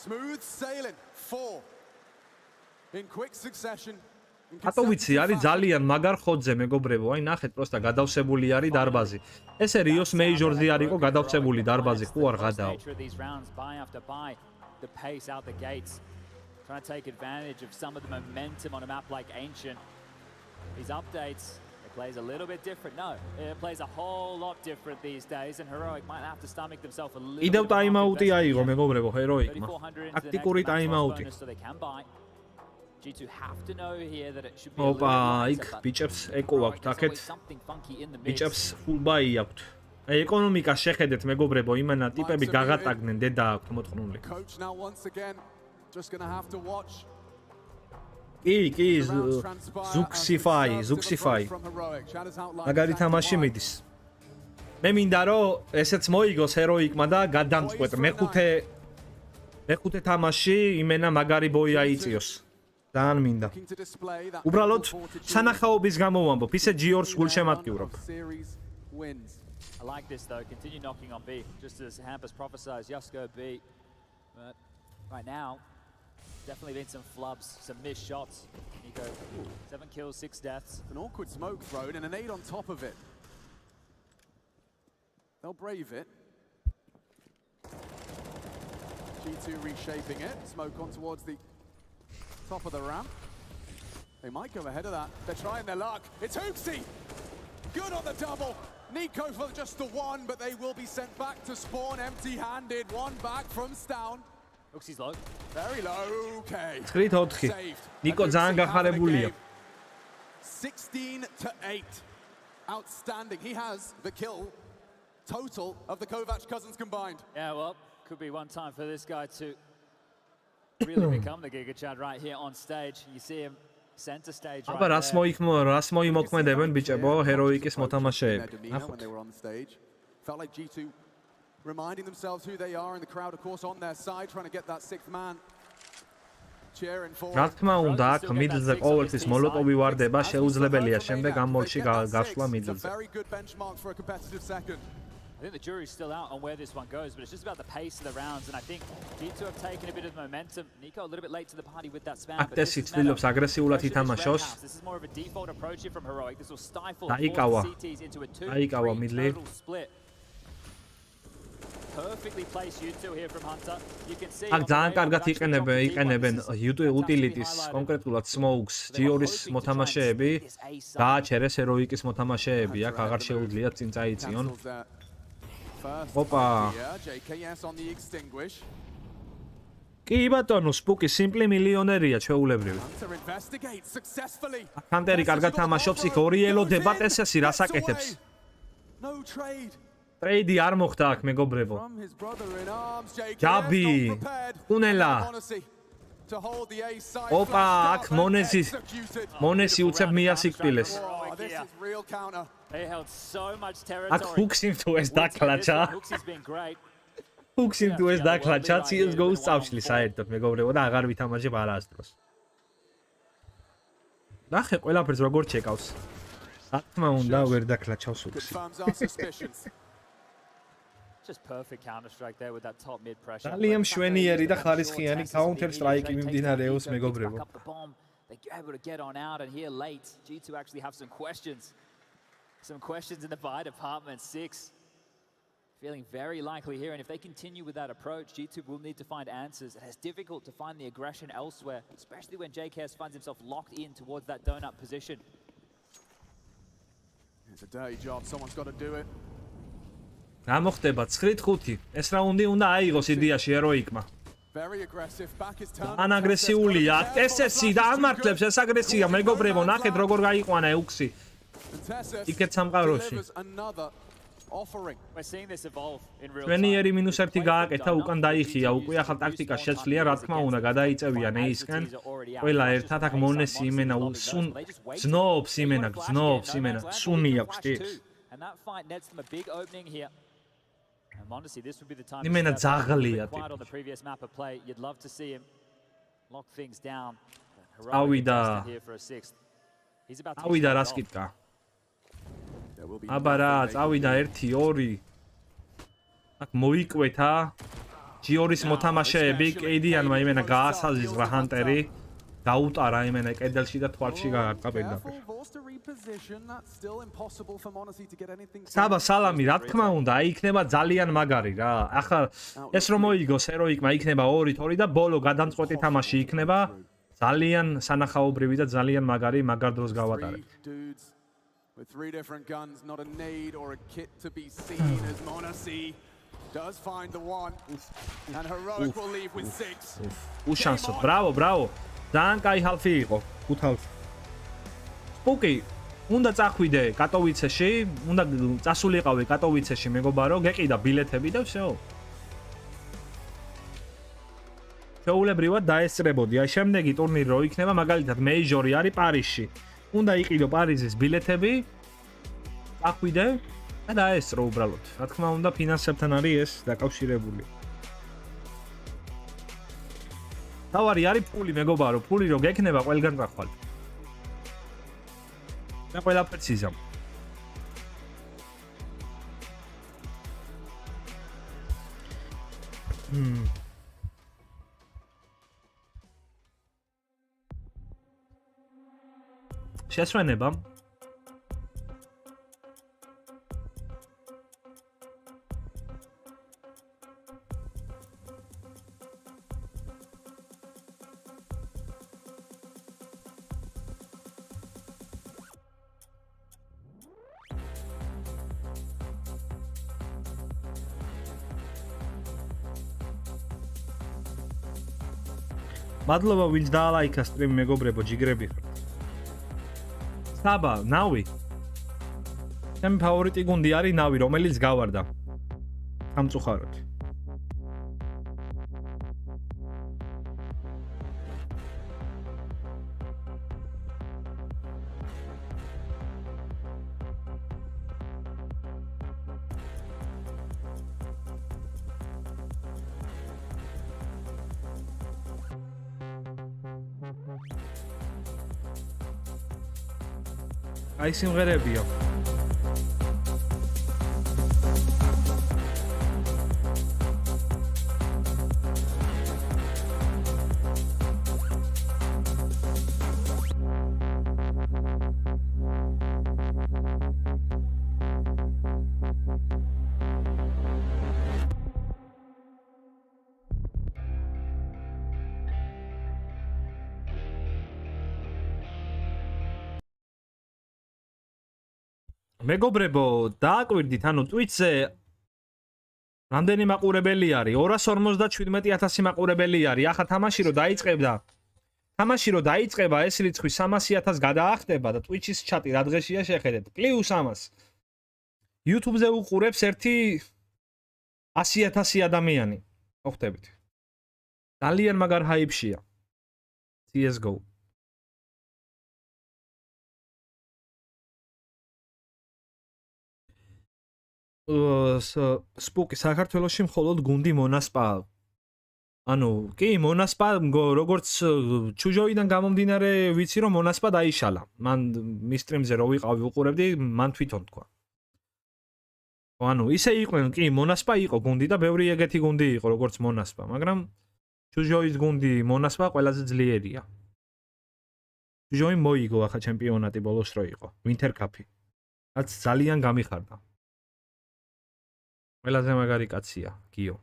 Smooth sailing. 4 in quick succession. რატო ვიცი, არის ძალიან მაგარ ხოძზე მეგობრებო, აი ნახეთ, პროსტა გადავსებული არის დარბაზი. ესე რიოს მეიჟორზე არ იყო გადავსებული დარბაზი, ხო არ გადაო. The pace out the gates, trying to take advantage of some of the momentum on a map like Ancient. These updates, it plays a little bit different. No, it plays a whole lot different these days, and Heroic might have to stomach themselves a little bit. Ideu time-out-ი აიღო მეგობრებო Heroic-მა. ტაქტიკური time-out-ი. So they can buy. G2 have to know here that it should be a little ოპა, bit იქ ბიჭებს ეკო აქვთ, აქეთ ბიჭებს full buy აქვთ. აი ეკონომიკას შეხედეთ მეგობრებო, იმენა ტიპები გაღატაგნენ, დედა აქვთ მოწყნული. Coach now once again just going to have to watch. კი, ზუქსიფაი. მაგარი თამაში მიდის. მე მინდა რომ ესეც მოიგოს Heroic-მა და გადამწყვეტ. მეხუთე თამაში იმენა მაგარი ბოი აიწიოს. ძალიან მინდა. უბრალოდ სანახაობის გამო ვამბობ, ისე G2-ს გულშემატკივრობ. I like this though, continue knocking on B, just as Hampus prophesies, just go B. But right now, definitely been some flubs, some missed shots. Nico, 7 kills, 6 deaths. An awkward smoke thrown and an 8 on top of it. They'll brave it. G2 reshaping it, smoke on towards the top of the ramp. They might go ahead of that. They're trying their luck. It's Hooksy! Good on the double. Nico for just the one, but they will be sent back to spawn empty-handed. One back from Stown. Hooksy's low. Very low. Okay. Saved. Nico ძალიან გახარებულია. 16 to 8. Outstanding. He has the kill total of the Kovac cousins combined. Yeah, well, could be one time for this guy to really become the Giga Chad right here on stage. You see him center stage right there. რას მოიმოქმედებენ ბიჭებო Heroic-ის მოთამაშეები. When they were on the stage. Felt like G2 reminding themselves who they are, and the crowd of course on their side trying to get that 6th man. Cheering for. რა თქმა უნდა, აქ მიდლზე ყოველთვის მოლოტოვი ვარდება, შეუძლებელია შემდეგ ამ მოდში გასვლა მიდლზე. Very good benchmark for a competitive second. I think the jury's still out on where this one goes, but it's just about the pace of the rounds, and I think G2 have taken a bit of momentum. Nico a little bit late to the party with that spam, but this is more of a default approach here from Heroic. This will stifle all the CTs into a 2-3 split. Perfectly placed U2 here from Hunter. You can see აქ ძალიან კარგად იყენებენ utilities, კონკრეტულად smokes, G2-ის მოთამაშეები, გააჩერეს Heroic-ის მოთამაშეები, აქ აღარ შეუძლიათ წინ წაიწიონ. Opa. კი ბატონო, Spooky simply მილიონერია ჩვეულებრივი. Hunteri კარგად თამაშობს, იქ ორი ელოდება TSS-ი რას აკეთებს? ტრეიდი არ მოხდა აქ მეგობრებო. ჯაბი, უნელა. ოპა, აქ მონესი უცებ მიას იკპილეს. They held so much territory. აქ Hooksy თუ ეს დაკლაჩა. Hooksy's been great. Hooksy თუ ეს დაკლაჩა, CSGO-ს წავშლი საერთოდ მეგობრებო და აღარ ვითამაშებ არასდროს. ნახე ყველაფერს როგორ ჩეკავს. რა თქმა უნდა ვერ დაკლაჩავს Hooksy. Just perfect counter strike there with that top mid pressure. ძალიან მშვენიერი და ხარისხიანი counter strike მიმდინარეობს მეგობრებო. They're able to get on out, and here late, G2 actually have some questions. Some questions in the buy department. 6 feeling very likely here, and if they continue with that approach, G2 will need to find answers. It is difficult to find the aggression elsewhere, especially when JKS finds himself locked in towards that donut position. It's a dirty job. Someone's got to do it. რა მოხდება 9-5. ეს რაუნდი უნდა აიღოს იდეაში Heroic-მა. Very aggressive. Back is turned. ან აგრესიულია. TSS-ი და ამართლებს ეს აგრესია მეგობრებო, ნახეთ როგორ გაიყვანა Hooksy. იქეთ სამყაროში. We're seeing this evolve in real time. მენიერი -1 გააკეთა, უკან დაიხია, უკვე ახალ ტაქტიკას შეცვლია, რა თქმა უნდა, გადაიწევიან A-სკენ. ყველა ერთად აქ მონესი იმენა ძნობს იმენა, სუნი აქვს კი. And that fight nets them a big opening here. And honestly, this would be the time იმენა ძაღლია quite on the previous map of play. You'd love to see him lock things down. ავიდა. He's about to ავიდა რას კითხა? აბა რა, წავიდა 1-2. აქ მოიკვეთა G2-ის მოთამაშეები, KD-ანმა იმენა გაასაზიზღა Hunteri. დაუტარა იმენა კედელში და თვალში გაარტყა პირდაპირ. საბა სალამი, რა თქმა უნდა, აი იქნება ძალიან მაგარი რა. ახლა ეს რომ მოიგოს ჰეროიკმა იქნება 2-2 და ბოლო გადამწყვეტი თამაში იქნება ძალიან სანახაობრივი და ძალიან მაგარი მაგარ დროს გავატარებთ. With 3 different guns, not a nade or a kit to be seen as Monasi does find the one, and Heroic will leave with 6. უშანსო, ბრავო. ძალიან კაი ჰალფი იყო, 5 ჰალფი. სპუკი, უნდა წახვიდე კატოვიცეში, უნდა წასულიყავი კატოვიცეში, მეგობარო, გეყიდა ბილეთები და всё. შეულებრივად დაესწრებოდი. აი შემდეგი ტურნირი რო იქნება, მაგალითად მეიჟორი არის პარიზში. უნდა იყიდო პარიზის ბილეთები, ახვიდე და დაესწრო უბრალოდ. რა თქმა უნდა, ფინანსებთან არის ეს დაკავშირებული. თავარი არის ფული, მეგობარო, ფული რო გექნება ყველგან წახვალ. და ყველაფერს იზამ. შესვენება მადლობა ვინც დაალაიქა სტრიმი მეგობრებო ჯიგრები ხართ. საბა, ნავი. ჩემი ფავორიტი გუნდი არის ნავი, რომელიც გავარდა. სამწუხაროდ. აი სიმღერებია. მეგობრებო, დააკვირდით, ანუ Twitch-ზე რამდენი მაყურებელი არის? 257,000 მაყურებელი არის. ახლა თამაში რო დაიწყება, ეს რიცხვი 300,000 გადაახტება და Twitch-ის ჩატი რა დღეშია შეხედეთ. +300. YouTube-ზე უყურებს ერთი 100,000 ადამიანი. მოხდებით. ძალიან მაგარ ჰაიპშია. CSGO. სპუკი საქართველოში მხოლოდ გუნდი მონასპაა. ანუ კი მონასპა როგორც ჩუჟოიდან გამომდინარე ვიცი რომ მონასპა დაიშალა. მან მის სტრიმზე რო ვიყავი უყურებდი, მან თვითონ თქვა. ანუ ისე იყვნენ, კი მონასპა იყო გუნდი და ბევრი ეგეთი გუნდი იყო როგორც მონასპა, მაგრამ ჩუჟოის გუნდი მონასპა ყველაზე ძლიერია. ჩუჟოი მოიგო ახლა ჩემპიონატი ბოლოს რო იყო, ვინტერ კაპი. რაც ძალიან გამიხარდა. ყველაზე მაგარი კაცია, გიო.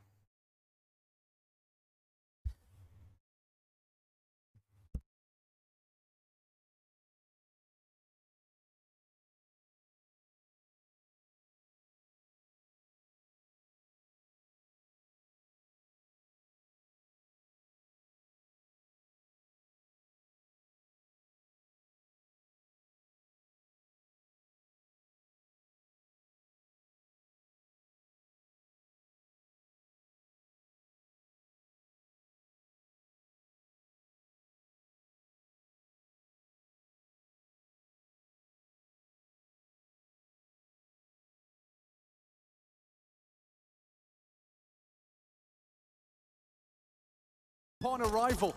Upon arrival.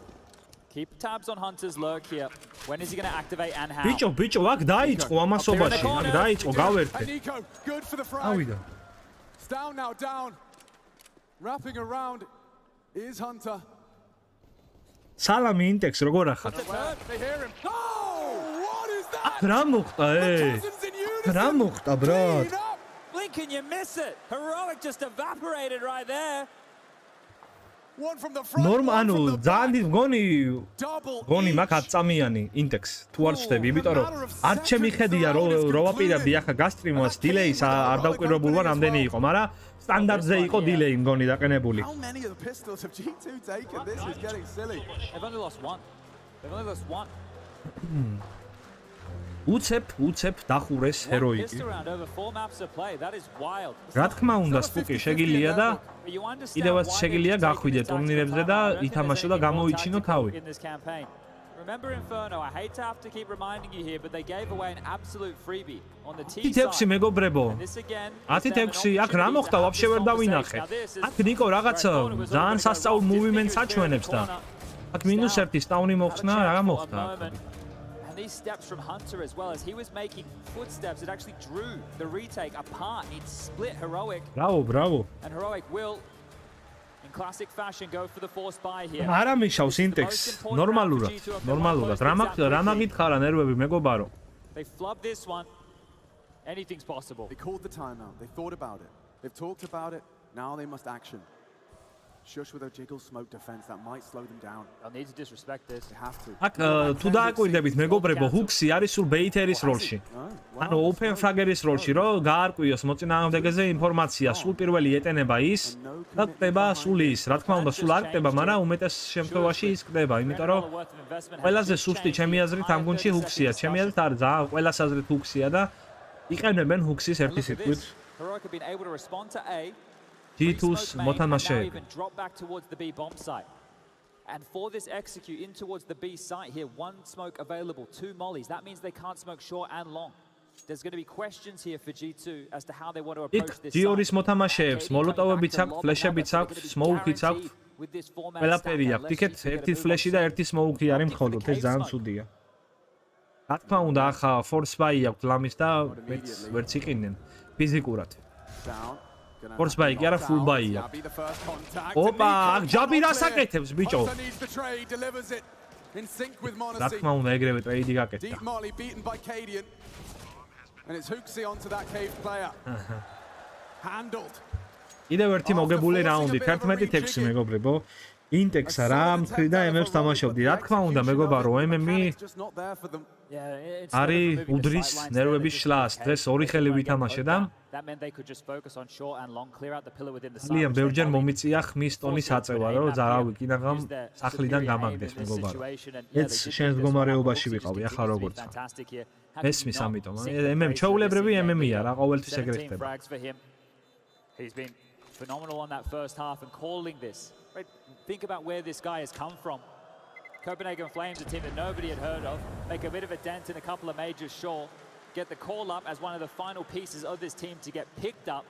Keep tabs on Hunter's lurk here. When is he going to activate and how? ბიჭო, აქ დაიწყო ამასობაში. აქ დაიწყო გავერთე. Nico, good for the frag. ავიდა. It's down now, down. Wrapping around is Hunter. სალამი ინტექს როგორ ახათ? რა მოხდა რა მოხდა ბრატ? Blink and you miss it. Heroic just evaporated right there. ანუ ძალიან დიდ გონი მაქვს 10 წამიანი ინტექს თუ არ ვწდები, იმიტომ რომ არ შემიხედია რო ვაპირებდი ახლა გასტრიმოს დილეის არ დავკვირვებულ ვარ რამდენი იყო, მაგრამ სტანდარტზე იყო დილეი მგონი დაყენებული. How many of the pistols have G2 taken? This is getting silly. They've only lost one. They've only lost one. უცებ დახურეს ჰეროიკი. რა თქმა უნდა, სპუკი შეგილია და კიდევაც შეგილია გახვიდე ტურნირებზე და ითამაშო და გამოიჩინო თავი. Remember Inferno, I hate to have to keep reminding you here, but they gave away an absolute freebie on the T side. 10-6 მეგობრებო. 10-6 აქ რა მოხდა ვაფშე ვერ დავინახე. აქ ნიკო რაღაცა ძალიან სასწაულ მუვიმენტს აჩვენებს და აქ -1 სტაუნი მოხსნა, რა მოხდა? And these steps from Hunter as well, as he was making footsteps, it actually drew the retake apart. He'd split Heroic. Bravo. And Heroic will, in classic fashion, go for the force buy here. არა მიშავს ინტექს, ნორმალურად. რა მაგითხარა ნერვები მეგობარო. They flub this one. Anything's possible. They called the timeout. They thought about it. They've talked about it. Now they must action. Shush with a jiggle smoke defense that might slow them down. They'll need to disrespect this. They have to. აქ თუ დააკვირდებით მეგობრებო, ჰუქსი არის სულ ბეითერის როლში. ანუ open fragger-ის როლში, რომ გაარკვიოს მოწინააღმდეგეზე ინფორმაცია, სულ პირველი ეტენება ის და ხდება სულ ის. რა თქმა უნდა, სულ არ ხდება, მაგრამ უმეტეს შემთხვევაში ის ხდება, იმიტომ რომ ყველაზე სუსტი ჩემი აზრით ამ გუნდში ჰუქსია. ჩემი აზრით არ ძალიან ყველას აზრით ჰუქსია და იყენებენ ჰუქსის ერთი სიტყვით. Heroic have been able to respond to A. G2's მოთამაშეები. And for this execute in towards the B site here, one smoke available, 2 mollies. That means they can't smoke short and long. There's going to be questions here for G2 as to how they want to approach this. G2-ის მოთამაშეებს მოლოტოვებიც აქვს, ფლეშებიც აქვს, სმოუკიც აქვს. ყველაფერი აქვს. იქეთ ერთი ფლეში და ერთი სმოუკი არის მხოლოდ. ეს ძალიან ცუდია. რა თქმა უნდა, ახლა force buy აქვს ლამის და ვერც იყინენ ფიზიკურად. Force buy კი არა full buy-ია. ოპა, აქ ჯაბი რას აკეთებს ბიჭო? რა თქმა უნდა, ეგრევე ტრეიდი გაკეთდა. კიდევ ერთი მოგებული რაუნდი, 11-6 მეგობრებო. ინტექსა რა მხრიდან MM-ს თამაშობდი. რა თქმა უნდა, მეგობარო, MM-ი არის უდრის ნერვების შლას. დღეს ორი ხელი ვითამაშე და ძალიან ბევრჯერ მომიწია ხმის ტონის აწევა, რომ ზარავი კიდაღამ სახლიდან გამაგდეს მეგობარო. ეც შენს მდგომარეობაში ვიყავი, ახლა როგორც. მესმის ამიტომ. MM ჩაულებრები MM-ია რა, ყოველთვის ეგრე ხდება. He's been phenomenal on that first half and calling this. Right, think about where this guy has come from. Copenhagen Flames, a team that nobody had heard of, make a bit of a dent in a couple of majors, sure. Get the call up as one of the final pieces of this team to get picked up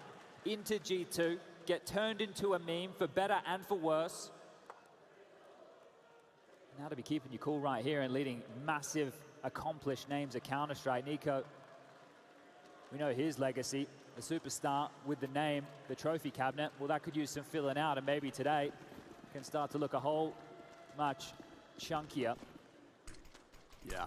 into G2, get turned into a meme for better and for worse. Now to be keeping you cool right here and leading massive, accomplished names at Counter-Strike. Nico, we know his legacy. The superstar with the name, the trophy cabinet. Well, that could use some filling out, and maybe today can start to look a whole much chunkier. Yeah.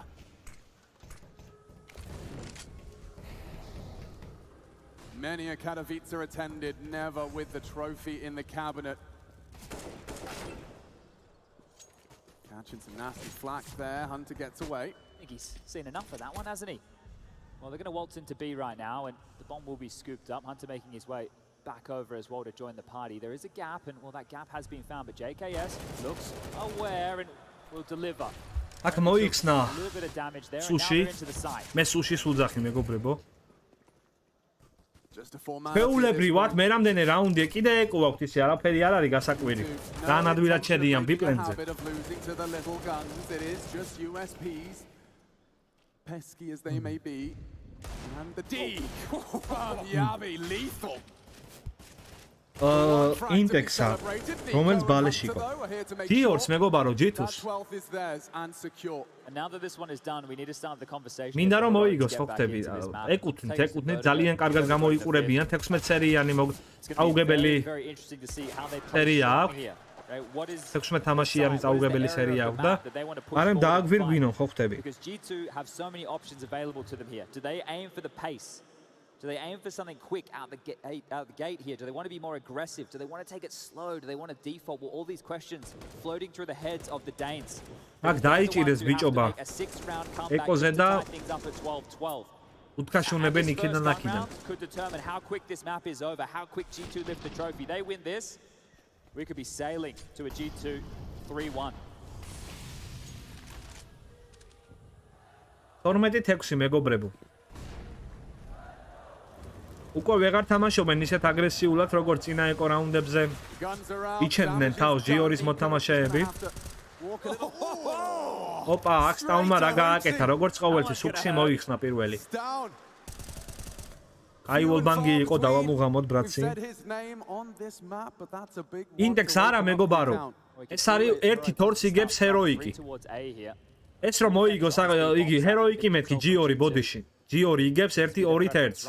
Many a Katowice attended, never with the trophy in the cabinet. Catching some nasty flack there, Hunter gets away. I think he's seen enough of that one, hasn't he? Well, they're going to waltz into B right now, and the bomb will be scooped up. Hunter making his way back over as well to join the party. There is a gap, and well, that gap has been found, but JKS looks aware and will deliver. აქ მოიხსნა სუში. მე სუშის უძახი მეგობრებო. ფეულებრივად მე რამდენი რაუნდია კიდე ეკუვავთ ისე არაფერი არ არის გასაკვირი. ძალიან ადვილად შედიან ბიპლენზე. Pesky as they may be, and the D. Yabi lethal. ინტექსა რომელიც ბალეში იყო. G2-ს მეგობარო G2-ს. And now that this one is done, we need to start the conversation. მინდა რომ მოიგოს ხოხტები. ეკუთვნით ძალიან კარგად გამოიყურებიან 16 სერიანი აუგებელი სერია აქვს. 16 თამაში არის წაუღებელი სერია აქვს და არამ დააგვირგვინონ ხო ხტები. Because G2 have so many options available to them here. Do they aim for the pace? Do they aim for something quick out the gate here? Do they want to be more aggressive? Do they want to take it slow? Do they want to default? Well, all these questions floating through the heads of the Danes. აქ დაიჭირეს ბიჭობა. ეკოზე და უთხაშუნებენ იქიდან აქიდან. Could determine how quick this map is over, how quick G2 lift the trophy. They win this, we could be sailing to a G2 3-1. 12-6 მეგობრებო. უკვე ვეღარ თამაშობენ ისეთ აგრესიულად როგორც წინა ეკო რაუნდებზე. იჩენდნენ თავს G2-ის მოთამაშეები. ოპა, აქ სტაუნმა რა გააკეთა, როგორც ყოველთვის უქსი მოიხსნა პირველი. აი ვოლბანგი იყო დავამუღამოთ ბრატსი. ინდექს არა მეგობარო. ეს არის 1-2 იგებს ჰეროიკი. ეს რომ მოიგოს იგი ჰეროიკი მეთქი G2 ბოდიში. G2 იგებს 1-2-1.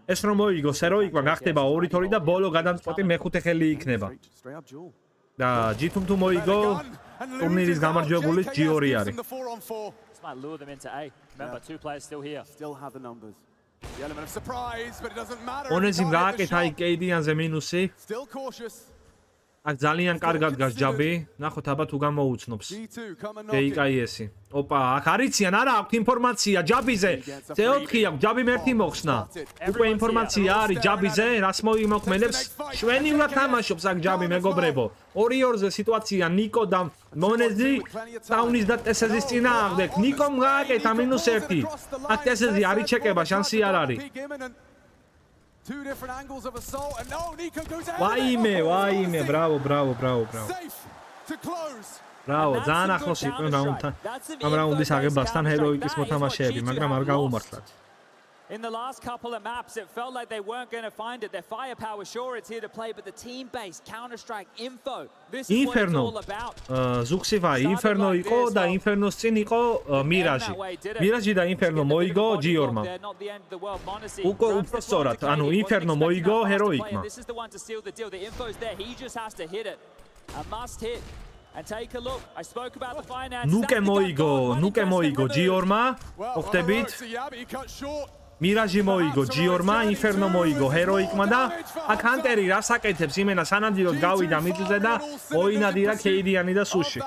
ეს რომ მოიგოს ჰეროიკმა გახდება 2-2 და ბოლო გადამწყვეტი მეხუთე ხელი იქნება. და G2 თუ მოიგო ტურნირის გამარჯვებული G2 არის. This might lure them into A. Remember, two players still here. Still have the numbers. The element of surprise, but it doesn't matter. Onezim გააკეთა აი KD-იანზე მინუსი. Still cautious. აქ ძალიან კარგად გას ჯაბი. ნახოთ აბა თუ გამოუცნობს. KKS-ი. ოპა, აქ არიციან არა აქვს ინფორმაცია ჯაბიზე. C4 აქვს ჯაბი მერტი მოხსნა. უკვე ინფორმაცია არის ჯაბიზე, რას მოიმოქმედებს. შვენივრად თამაშობს აქ ჯაბი მეგობრებო. 2-2-ზე სიტუაცია ნიკო და მონეზი ტაუნის და ტესეზის წინააღმდეგ. ნიკომ გააკეთა -1. აქ ტესეზი არ იჩეკება, შანსი არ არის. Two different angles of assault and no Nico goes out. Vaime, bravo. Safe to close. Bravo, ძალიან ახლოს იყვნენ რაუნდთან. ამ რაუნდის აღებასთან ჰეროიკის მოთამაშეები, მაგრამ არ გაუმართლათ. In the last couple of maps, it felt like they weren't going to find it. Their firepower, sure, it's here to play, but the team-based Counter-Strike info. This is what it's all about. ზუქსივა Inferno იყო და Inferno-ს წინ იყო Mirage. Mirage და Inferno მოიგო G2-მა. უკვე უფრო სწორად, ანუ Inferno მოიგო Heroic-მა. This is the one to seal the deal. The info's there. He just has to hit it. A must hit. And take a look. I spoke about the finances. ნუკე მოიგო G2-მა. ხტებით? Mirage მოიგო G2-მა, Inferno მოიგო Heroic-მა და აქ Hunter-ი რას აკეთებს? იმენა სანადიროდ გავიდა მიდლზე და მოინადირა KD-იანი და სუში.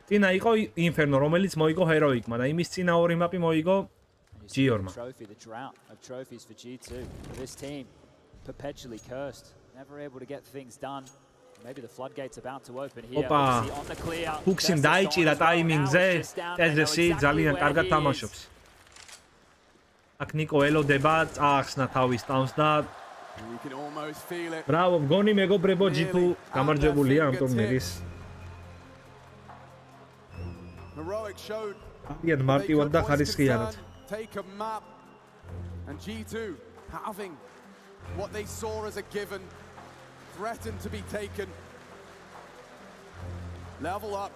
წინა იყო Inferno, რომელიც მოიგო Heroic-მა და იმის წინა ორი მაპი მოიგო G2-მა. The drought of trophies for G2. This team perpetually cursed, never able to get things done. Maybe the floodgates about to open here. Opa. On the clear. Huxin დაიჭირა ტაიმინგზე, ტეზესი ძალიან კარგად თამაშობს. აქ ნიკო ელოდება, წაახსნა თავის ტაუნს და ბრავო, მგონი მეგობრებო G2 გამარჯვებულია ამ ტურნირის. ძალიან მარტივად და ხარისხიანად. Take a map and G2 having what they saw as a given, threatened to be taken. Level up.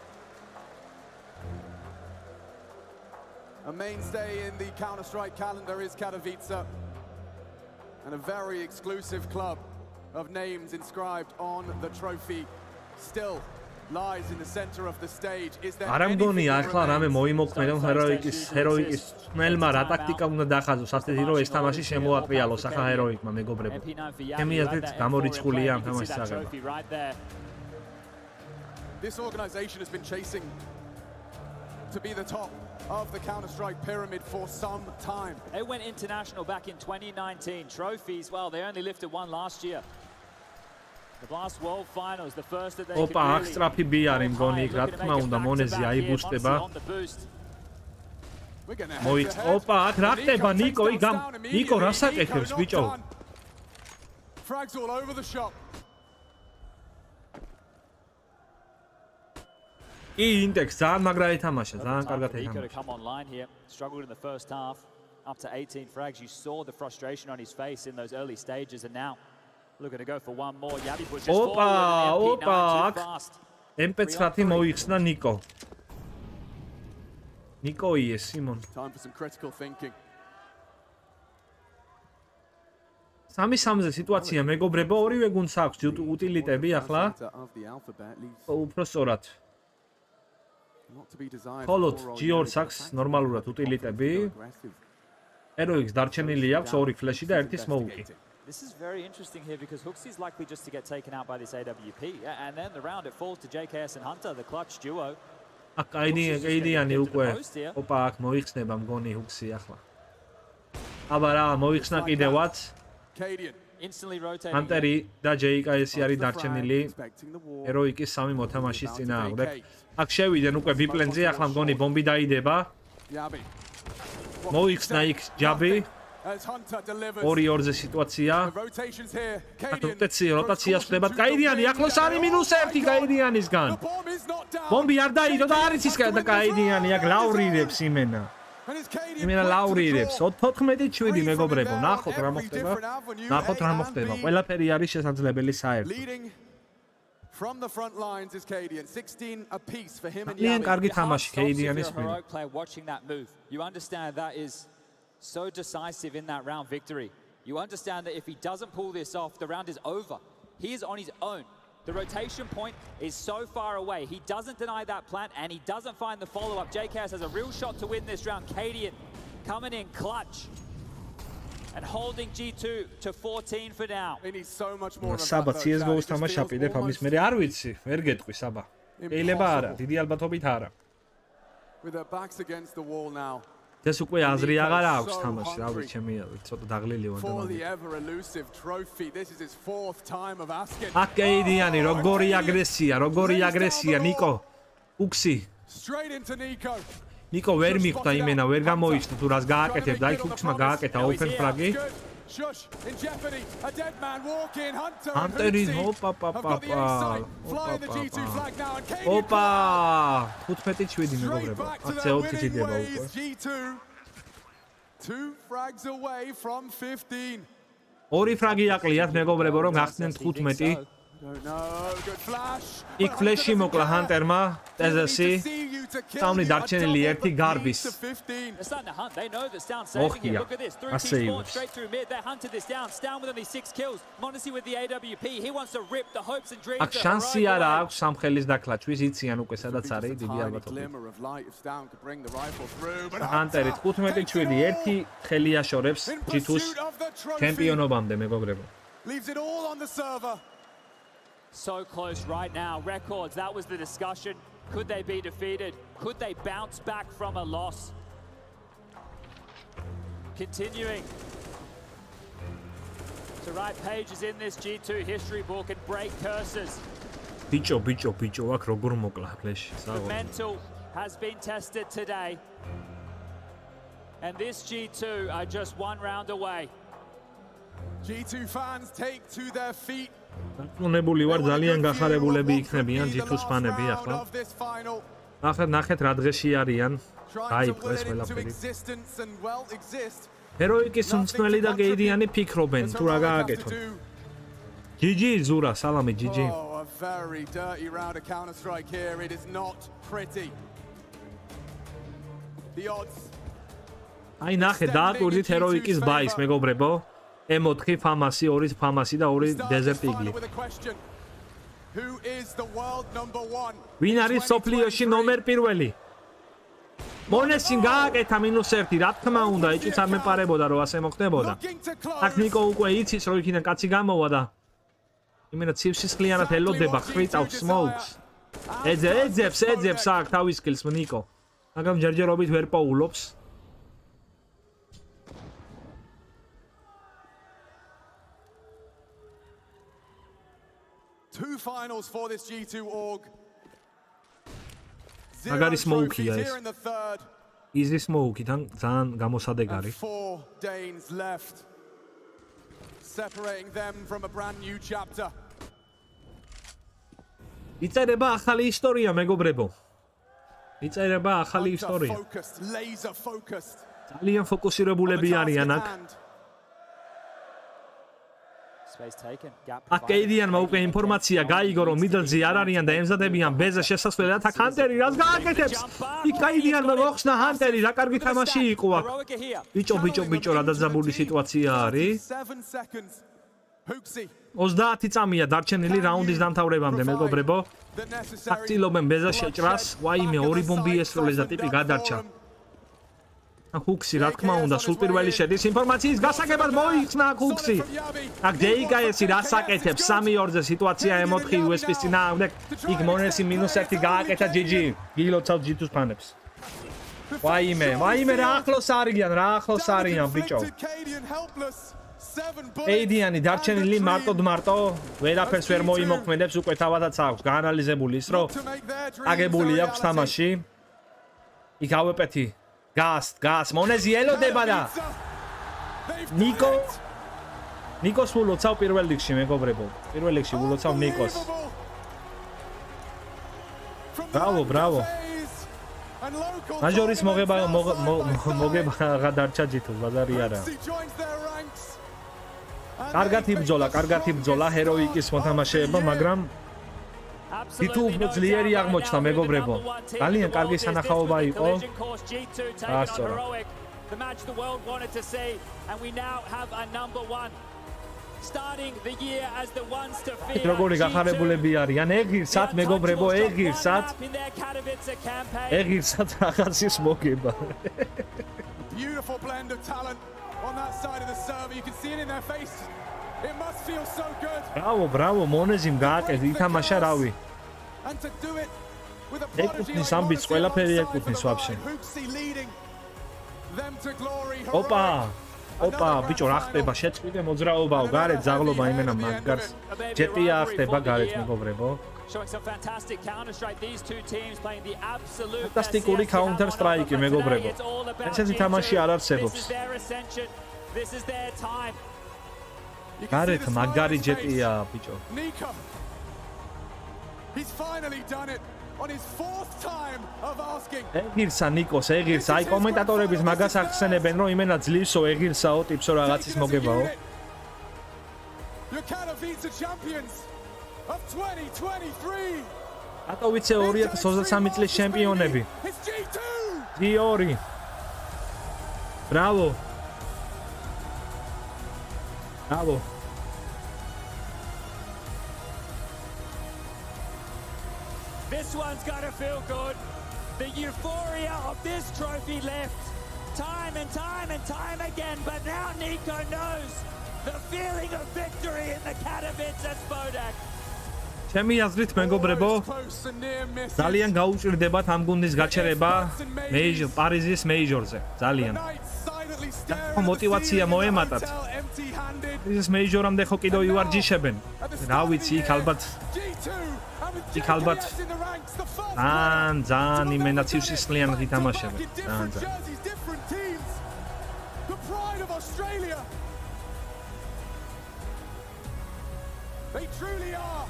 A mainstay in the Counter-Strike calendar is Katowice, and a very exclusive club of names inscribed on the trophy still lies in the center of the stage. Is there არამგონი ახლა რამე მოიმოქმედონ ჰეროიკის ნელმა რა ტაქტიკა უნდა დახაზოს ასეთი რომ ეს თამაში შემოატრიალოს ახლა ჰეროიკმა მეგობრებო. ჩემი აზრით გამორიცხულია ამ თამაშის აღება. This organization has been chasing to be the top of the Counter-Strike pyramid for some time. They went international back in 2019. Trophies, well, they only lifted one last year. The last World Finals, the first that they could Opa, აქ სტრაფი ბი არის მგონი, რა თქმა უნდა, მონეზი აიბუსტება. Opa, აქ რა ხდება ნიკო, ნიკო რას აკეთებს ბიჭო? Frags all over the shop. Index ძალიან მაგრა ეთამაშა, ძალიან კარგად ეთამაშა. Come online here, struggled in the first half, up to 18 frags. You saw the frustration on his face in those early stages, and now looking to go for one more. Yabi push just forward. Opa, MP9 მოიხსნა ნიკო. ნიკო იეს, სიმონ. Time for some critical thinking. 3-3-ზე სიტუაცია მეგობრებო, ორივე გუნდს აქვს უტილიტები ახლა. უფრო სწორად. ხოლოდ G2-ს აქვს ნორმალურად უტილიტები. HyperX დარჩენილი აქვს 2 ფლეში და 1 smoke. This is very interesting here because Huxi is likely just to get taken out by this AWP, and then the round it falls to JKS and Hunter, the clutch duo. კეიდიანი უკვე ოპა აქ მოიხსნება მგონი Huxi ახლა. აბა რა მოიხსნა კიდევაც. Instantly rotating. Hunter-ი და JKS-ი არის დარჩენილი HyperX-ის 3 მოთამაშის წინააღმდეგ. აქ შევიდნენ უკვე ბიპლენზე, ახლა მგონი ბომბი დაიდება. მოიხსნა იქ ჯაბი. 2-2-ზე სიტუაცია. როტაციას ხდებათ. კაიდიანი ახლოს არის -1 კაიდიანისგან. ბომბი არ დაიდო და არის ის და კაიდიანი აქ ლავრირებს იმენა. იმენა ლავრირებს 14-7 მეგობრებო. ნახოთ რა მოხდება. ნახოთ რა მოხდება. ყველაფერი არის შესაძლებელი საერთოდ. From the front lines is Cadian, 16 apiece for him and Yabi. კარგი თამაში კეიდიანის heroic player watching that move. You understand that is so decisive in that round victory. You understand that if he doesn't pull this off, the round is over. He is on his own. The rotation point is so far away. He doesn't deny that plant and he doesn't find the follow-up. JKS has a real shot to win this round. Cadian coming in clutch and holding G2 to 14 for now. He needs so much more of Saba CSGO-ს თამაში აპირებ ამის მე არ ვიცი, ვერ გეტყვი Saba. შეიძლება არა, დიდი ალბათობით არა. With their backs against the wall now. ეს უკვე აზრი აღარ აქვს თამაში, რა ვიცი, ჩემი ცოტა დაღლილი ვარ და მაგ. კეიდიანი როგორი აგრესია, ნიკო. უქსი. ნიკო ვერ მიხვდა იმენა, ვერ გამოიჩნდა თუ რას გააკეთებდა, აი უქსმა გააკეთა open frag-ი. Hunter-ი ოპა 15-7 მეგობრებო. 10-4 ძიდება უკვე. 2 frags away from 15. 2 ფრაგი აყლიათ მეგობრებო, რომ გახდნენ 15. იქ ფლეში მოკლა Hunter-მა, ტეზესი. Სამი დარჩენილი ერთი გარბის. ოხია. ასე იყო. აქ შანსი არა აქვს სამხელის დაკლაჩვის, იციან უკვე სადაც არის დიდი ალბათობით. Hunter-ი 15-7 ერთი ხელი აშორებს G2-ს ჩემპიონობამდე მეგობრებო. Leaves it all on the server. So close right now. Records, that was the discussion. Could they be defeated? Could they bounce back from a loss? Continuing to write pages in this G2 history book and break curses. Bicho, აქ როგორ მოკლა ფლეში. The mental has been tested today. And this G2 are just one round away. G2 fans take to their feet. ნებული ვარ ძალიან გახარებულები იქნებიან G2-ს ფანები ახლა. ნახეთ რა დღეში არიან. გაიყვეს ყველაფერი. HyperX უმცნელი და კეიდიანი ფიქრობენ თუ რა გააკეთონ. GG ზურა, სალამი GG. Oh, a very dirty round of counter strike here. It is not pretty. The odds. აი ნახე დააკვირდით HyperX-ის ბაის მეგობრებო. M4 ფამასი, 2 ფამასი და 2 დეზერტ იგლი. ვინ არის სოფლიოში ნომერ პირველი? მონესინ გააკეთა -1, რა თქმა უნდა, ეჭიც არ მეპარებოდა რომ ასე მოხდებოდა. აქ ნიკო უკვე იცის რომ იქიდან კაცი გამოვა და იმენა ცივსისხლიანად ელოდება ხრიწავს smokes. ეძებს აქ თავის skills ნიკო. მაგრამ ჯერჯერობით ვერ პოულობს. Two finals for this G2 org. Agari smoke-ია ეს. Easy smoke-იდან ძალიან გამოსადეგარი. 4 Danes left. Separating them from a brand new chapter. იწერება ახალი ისტორია მეგობრებო. იწერება ახალი ისტორია. Laser focused. ძალიან ფოკუსირებულები არიან აქ. Space taken. Gap. აქ კეიდიანმა უკვე ინფორმაცია გაიგო, რომ მიდლზე არ არიან და ემზადებიან ბეზე შესასვლელად. აქ ჰანტერი რას გააკეთებს? იქ კეიდიანმა მოხსნა ჰანტერი, რა კარგი თამაში იყო აქ. ბიჭო, რა დაძაბული სიტუაცია არის. 30 წამია დარჩენილი რაუნდის დამთავრებამდე, მეგობრებო. აქ ცდილობენ ბეზას შეჭრას. ვაიმე, 2 ბომბი ესროლეს და ტიპი გადარჩა. ჰუქსი, რა თქმა უნდა, სულ პირველი შედის ინფორმაციის გასაგებად მოიხსნა ჰუქსი. აქ ჯეიკაესი რას აკეთებს? 3-2-ზე სიტუაცია M4 USP-ის წინააღმდეგ. იქ მონესი -1 გააკეთა GG. გილოცავ G2-ს ფანებს. ვაიმე, რა ახლოს არიან, ბიჭო. კეიდიანი დარჩენილი მარტო, ვერაფერს ვერ მოიმოქმედებს, უკვე თავადაც აქვს გაანალიზებული ის, რომ აგებული აქვს თამაში. იქ ავეპეთი გას მონეზი ელოდება და ნიკოს ვულოცავ პირველ რიგში, მეგობრებო. პირველ რიგში ვულოცავ ნიკოს. ბრავო. მაჟორის მოგება გადარჩა G2, ბაზარი არა. კარგად იბრძოლა ჰეროიკის მოთამაშეებმა, მაგრამ G2 უფრო ძლიერი აღმოჩნდა, მეგობრებო. ძალიან კარგი სანახაობა იყო. ასწორა. როგორი გახარებულები არიან, ეგირსად, მეგობრებო, ეგირსად რაღაცის მოგება. Beautiful blend of talent on that side of the server. You can see it in their face. It must feel so good. Bravo, მონეზიმ გააკეთა, ითამაშა რავი. And to do it with a ეკუთვნის ამბიც, ყველაფერი ეკუთვნის ვაფშე. Them to glory. ოპა, ბიჭო, რა ხდება? შეწყვიტე მოძრაობაო, გარეთ ზაღლობა იმენა მაგარს. ჯეტია ხდება გარეთ, მეგობრებო. Showing some fantastic counter strike. These two teams playing the absolute ფანტასტიკური counter strike, მეგობრებო. ესეთი თამაში არ არსებობს. This is their time. გარეთ მაგარი ჯეტია, ბიჭო. He's finally done it on his 4th time of asking. ეგირსა ნიკოს, ეგირსა. აი კომენტატორების მაგას ახსენებენ, რომ იმენა ძლივსო, ეგირსაო, ტიპსო რაღაცის მოგებაო. Your Katowice champions of 2023. Katowice 2023 წლის ჩემპიონები. G2. Bravo. This one's gotta feel good. The euphoria of this trophy left time and time again, but now Nico knows the feeling of victory in the Katowice Spodak. ჩემი აზრით, მეგობრებო, ძალიან გაუჭირდებათ ამ გუნდის გაჩერება პარიზის მეიჟორზე. ძალიან. მოტივაცია მოემატათ. ეს მეიჟორამდე ხო კიდევ ივარჯიშებენ. რა ვიცი, იქ ალბათ ძალიან იმენა ცივსისხლიანად ითამაშებენ. ძალიან. They truly are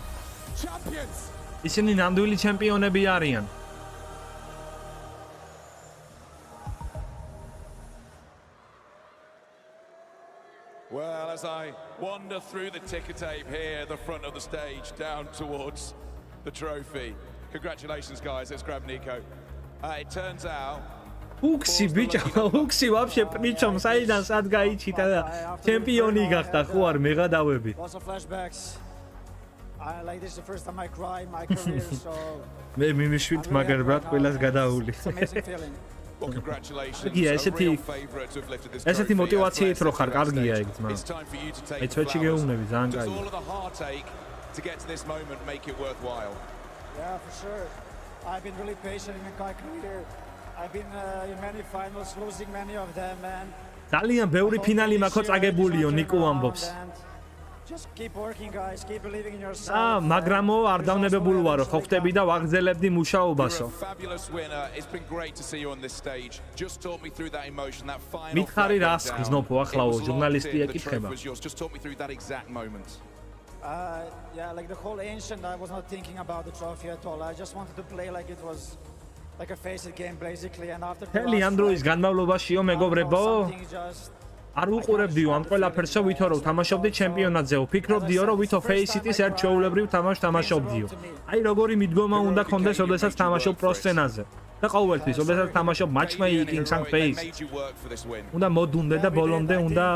champions. ისინი ნამდვილი ჩემპიონები არიან. Well, as I wander through the ticker tape here, the front of the stage, down towards the trophy. Congratulations, guys. Let's grab Nico. It turns out. Huxi, bicho, Huxi вообще причем საიდან სად გაიჩიტა და ჩემპიონი გახდა, ხო არ მეღადავები. Lots of flashbacks. Like this is the first time I cry in my career, so მე მიმიშვით მაგარ ბრატ ყველას გადაული. Well, congratulations. ესეთი მოტივაციით რო ხარ, კარგია ეგ ძმა. აი წვეჩი გეუბნები, ძალიან კაი. All of the heartache to get to this moment make it worthwhile. Yeah, for sure. I've been really patient in my career. I've been in many finals, losing many of them, and ძალიან ბევრი ფინალი მაქვს წაგებულიო, ნიკო ამბობს. Just keep working, guys. Keep believing in yourself. მაგრამო არ დავნებებული ვარო, ხო ხტები და ვაგრძელებდი მუშაობასო. Fabulous winner. It's been great to see you on this stage. Just talk me through that emotion, that final. მითხარი რას გზნობო ახლაო, ჟურნალისტი ეკითხება. Just talk me through that exact moment. Yeah, like the whole ancient, I was not thinking about the trophy at all. I just wanted to play like it was like a face-it game basically, and after თელი ანდროის განმავლობაშიო, მეგობრებო, არ უყურებდიო ამ ყველაფერსო ვითო რომ თამაშობდი ჩემპიონატზე, ვფიქრობდიო რომ ვითო Face-ით ერთ ჩვეულებრივ თამაშობდიო. აი როგორი მიდგომა უნდა კონდეს, ოდესაც თამაშობ პრო სცენაზე. და ყოველთვის, ოდესაც თამაშობ matchmaking ან Face. უნდა მოდუნდე და ბოლომდე უნდა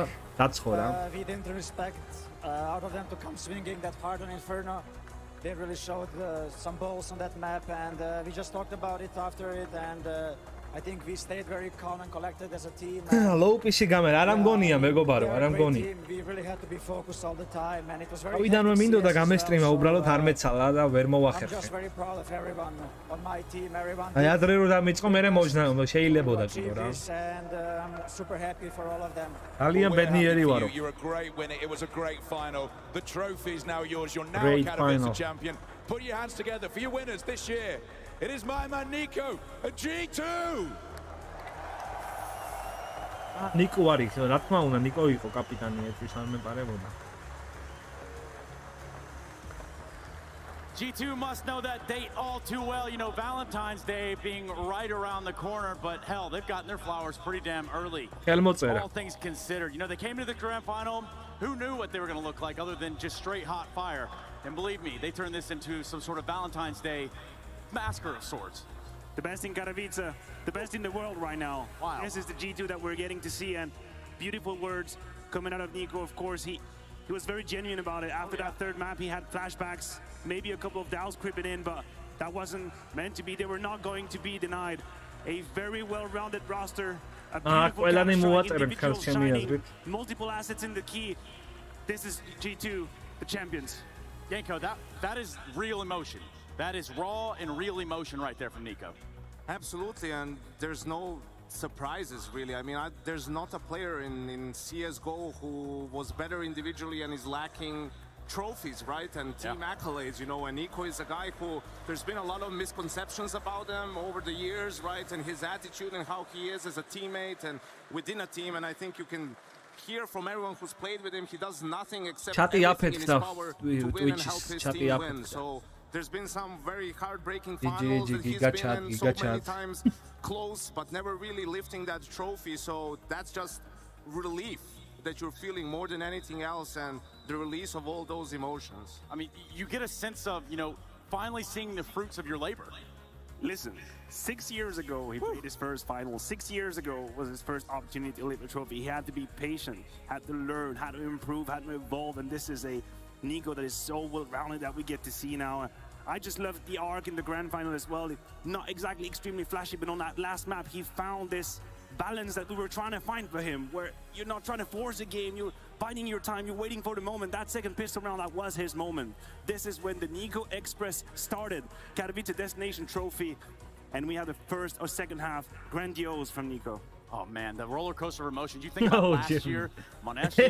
დაცხორა. We didn't respect out of them to come swinging that hard on Inferno. They really showed some balls on that map, and we just talked about it after it, and I think we stayed very calm and collected as a team. Low PC გამერა, არ ამგონია მეგობარო, არ ამგონია. We really had to be focused all the time, and it was very. ავიდანვე მინდოდა გამესტრიმა, უბრალოდ არ მეცალა და ვერ I'm მოვახერხე. just very proud of everyone on my team, everyone. აი ადრე რო დამიწყო, მე მოჯნა შეიძლებოდა and I'm super happy for all of them. ძალიან ბედნიერი ვარო. You're a great winner. It was a great final. The trophy is now yours. You're now Great a Katowice final. champion. Put your hands together for your winners this year. It is my man Nico, a G2. ნიკო არის, რა თქმა უნდა, ნიკო იყო კაპიტანი ერთის არ მეპარებოდა. G2 must know that date all too well. You know, Valentine's Day being right around the corner, but hell, they've gotten their flowers pretty damn early. All things considered. You know, they came to the grand final. Who knew what they were going to look like other than just straight hot fire? And believe me, they turned this into some sort of Valentine's Day massacre of sorts. The best in Katowice, the best in the world right now. Wow. This is the G2 that we're getting to see, and beautiful words coming out of Nico. Of course, he was very genuine about it. After that third map, he had flashbacks, maybe a couple of doubts creeping in, but that wasn't meant to be. They were not going to be denied. A very well-rounded roster, a beautiful individual shining, multiple assets in the key. This is G2, the champions. Yanko, that is real emotion. That is raw and real emotion right there from Nico. Absolutely, and there's no surprises really. I mean, there's not a player in CSGO who was better individually and is lacking trophies, right? And team accolades, you know, and Nico is a guy who there's been a lot of misconceptions about him over the years, right? And his attitude and how he is as a teammate and within a team, and I think you can hear from everyone who's played with him, he does nothing except everything in his power to win and help his team win. So there's been some very heartbreaking finals that he's been in so many times close, but never really lifting that trophy. So that's just relief that you're feeling more than anything else, and the release of all those emotions. I mean, you get a sense of, you know, finally seeing the fruits of your labor. Listen, 6 years ago, he played his first final. 6 years ago was his first opportunity to lift the trophy. He had to be patient, had to learn, had to improve, had to evolve, and this is a Nico that is so well-rounded that we get to see now. I just loved the arc in the grand final as well. Not exactly extremely flashy, but on that last map, he found this balance that we were trying to find for him, where you're not trying to force a game, you're biding your time, you're waiting for the moment. That second pistol round, that was his moment. This is when the Nico Express started. Katowice Destination Trophy, and we have the first or second half grandiose from Nico. Oh man, the roller coaster of emotions. You think about last year, Moneshi,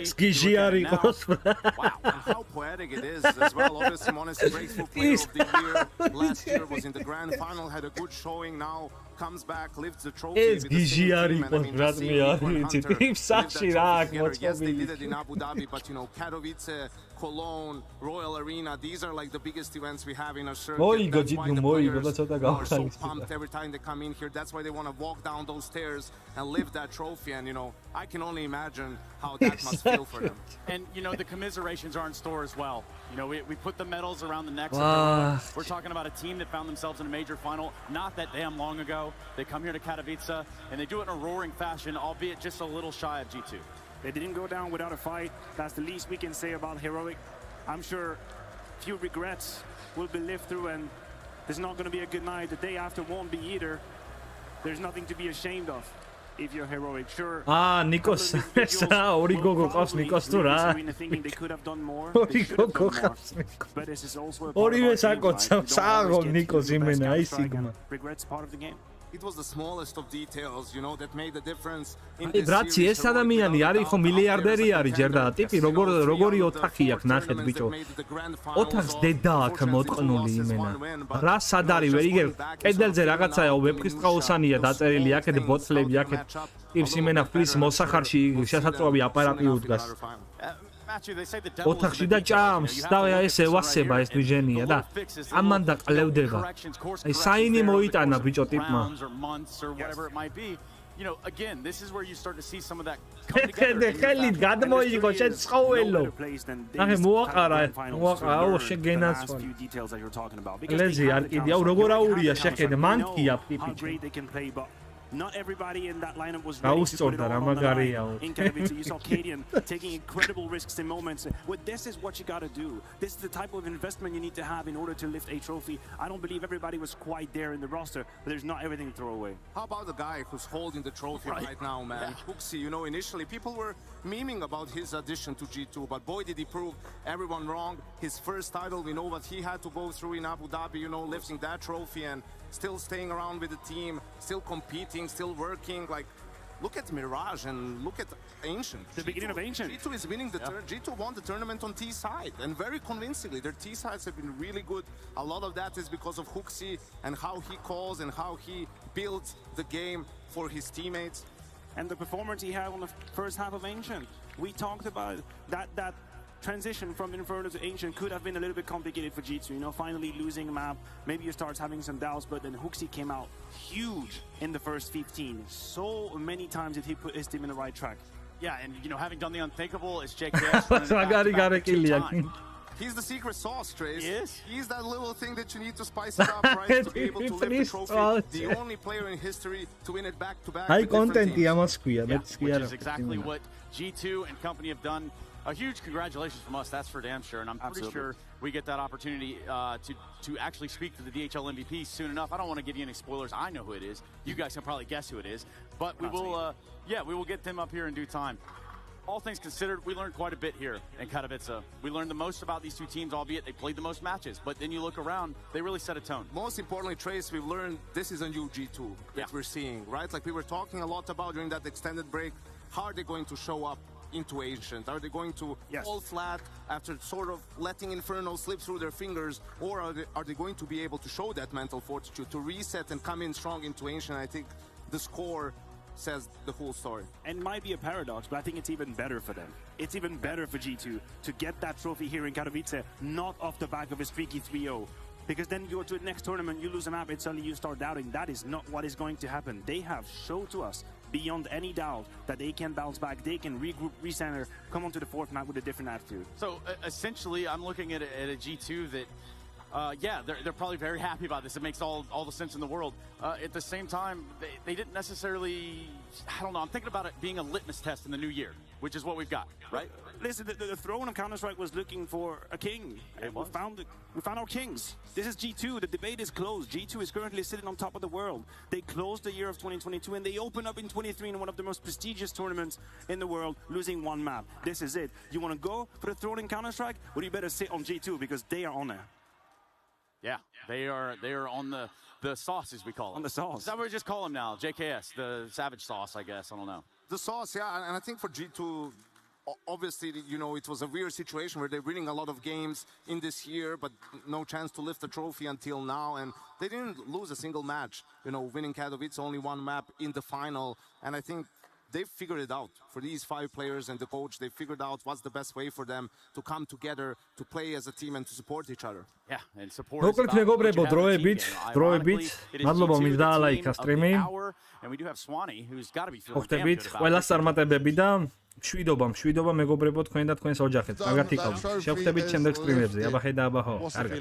wow, and how poetic it is as well. Obviously, Moneshi breaks for player of the year. Last year was in the grand final, had a good showing. Now comes back, lifts the trophy. With the same team, and I mean, just seeing Nico and Hunter lift that trophy together. Yes, they did it in Abu Dhabi, but you know, Katowice, Cologne, Royal Arena, these are like the biggest events we have in our circuit. That's why the players are so pumped every time they come in here. That's why they want to walk down those stairs and lift that trophy. And you know, I can only imagine how that must feel for them. And you know, the commiserations are in store as well. You know, we put the medals around the necks of everyone. We're talking about a team that found themselves in a major final not that damn long ago. They come here to Katowice and they do it in a roaring fashion, albeit just a little shy of G2. They didn't go down without a fight. That's the least we can say about Heroic. I'm sure few regrets will be lived through, and there's not going to be a good night. The day after won't be either. There's nothing to be ashamed of if you're Heroic. Sure. Nikos. ორი გოგო ყავს Nikos თუ რა. Thinking they could have done more. ორი გოგო ყავს Nikos. But this is also a ორივე საკოცავ სააღო Nikos იმენა აი სიგმა. Regrets part of the game. It was the smallest of details, you know, that made the difference in this series. Braci, ეს ადამიანი არის ხო მილიარდერი არის ჯერ და ტიპი როგორი ოთახი აქვს ნახეთ ბიჭო. ოთახს დედა აქვს მოტყნული იმენა. რა სად არის ვერ იგებ კედელზე რაღაცაა ვეფხისტყაოსანია დაწერილი აქეთ ბოთლები აქეთ ტიპს იმენა ფრის მოსახარში შესაძლოა აპარატი უდგას. ოთახში და ჭამს და ეს ევასება ეს დიჟენია და ამან დაყლევდება. აი საინი მოიტანა ბიჭო ტიპმა. you know, again, this is where you start to see some of that come together. ხედე ხელით გადმოიღო შენ ცხოველო. ახე მოაყარა შეგენას. ლეზი არ კიდია როგორ აურია შეხედე მან კია ტიპი. Not everybody in that lineup was ready to put it all on the line. In You saw Cadian taking incredible risks in moments. This is what you got to do. This is the type of investment you need to have in order to lift a trophy. I don't believe everybody was quite there in the roster, but there's not everything to throw away. How about the guy who's holding the trophy right now, man? Huxi, you know, initially people were memeing about his addition to G2, but boy, did he prove everyone wrong. His first title, we know what he had to go through in Abu Dhabi, you know, lifting that trophy and still staying around with the team, still competing, still working. Like, look at Mirage and look at Ancient. The beginning of Ancient. G2 is winning the G2 won the tournament on T side and very convincingly. Their T sides have been really good. A lot of that is because of Huxi and how he calls and how he builds the game for his teammates. And the performance he had on the first half of Ancient. We talked about that transition from Inferno to Ancient could have been a little bit complicated for G2, you know, finally losing a map. Maybe you start having some doubts, but then Huxi came out huge in the first 15. So many times did he put his team in the right track. Yeah, and, you know, having done the unthinkable is JKS. He's the secret sauce, Trace. He is. He's that little thing that you need to spice it up, right? To be able to lift the trophy. The only player in history to win it back-to-back. High content, which is exactly what G2 and company have done. A huge congratulations from us, that's for damn sure, and I'm pretty sure we get that opportunity to actually speak to the DHL MVP soon enough. I don't want to give you any spoilers. I know who it is. You guys can probably guess who it is, but we will, we will get them up here in due time. All things considered, we learned quite a bit here in Katowice. We learned the most about these two teams, albeit they played the most matches. But then you look around, they really set a tone. Most importantly, Trace, we've learned this is a new G2 that we're seeing, right? Like we were talking a lot about during that extended break. How are they going to show up into Ancient? Are they going to fall flat after sort of letting Inferno slip through their fingers? Or are they going to be able to show that mental fortitude, to reset and come in strong into Ancient? I think the score says the whole story. And it might be a paradox, but I think it's even better for them. It's even better for G2 to get that trophy here in Katowice, not off the back of a streaky 3-0. Because then you go to the next tournament, you lose a map, and suddenly you start doubting. That is not what is going to happen. They have shown to us, beyond any doubt, that they can bounce back, they can regroup, recenter, come onto the fourth map with a different attitude. So essentially, I'm looking at a G2 that, they're probably very happy about this. It makes all the sense in the world. At the same time, they didn't necessarily, I don't know, I'm thinking about it being a litmus test in the new year, which is what we've got, right? Listen, the throne of Counter-Strike was looking for a king. And we found our kings. This is G2. The debate is closed. G2 is currently sitting on top of the world. They closed the year of 2022, and they open up in 23 in one of the most prestigious tournaments in the world, losing one map. This is it. You want to go for the throne in Counter-Strike? Well, you better sit on G2 because they are on there. Yeah, they are on the sauce, as we call it. On the sauce. Is that what we just call them now? JKS, the savage sauce, I guess. I don't know. The sauce, yeah, and I think for G2, obviously, you know, it was a weird situation where they're winning a lot of games in this year, but no chance to lift the trophy until now, and they didn't lose a single match. You know, winning Katowice, only one map in the final, and I think they've figured it out. For these 5 players and the coach, they figured out what's the best way for them to come together, to play as a team and to support each other. Yeah, and support. მოკლედ მეგობრებო, დროებით, მადლობა მის დაალაიქა სტრიმი. And we do have Swanee, who's got to be feeling damn good about it. ყველა წარმატებები და მშვიდობა მეგობრებო თქვენ და თქვენს ოჯახებს. კარგად იქავთ. შევხვდებით შემდეგ სტრიმებზე. აბა ხედა აბა ხო. კარგად.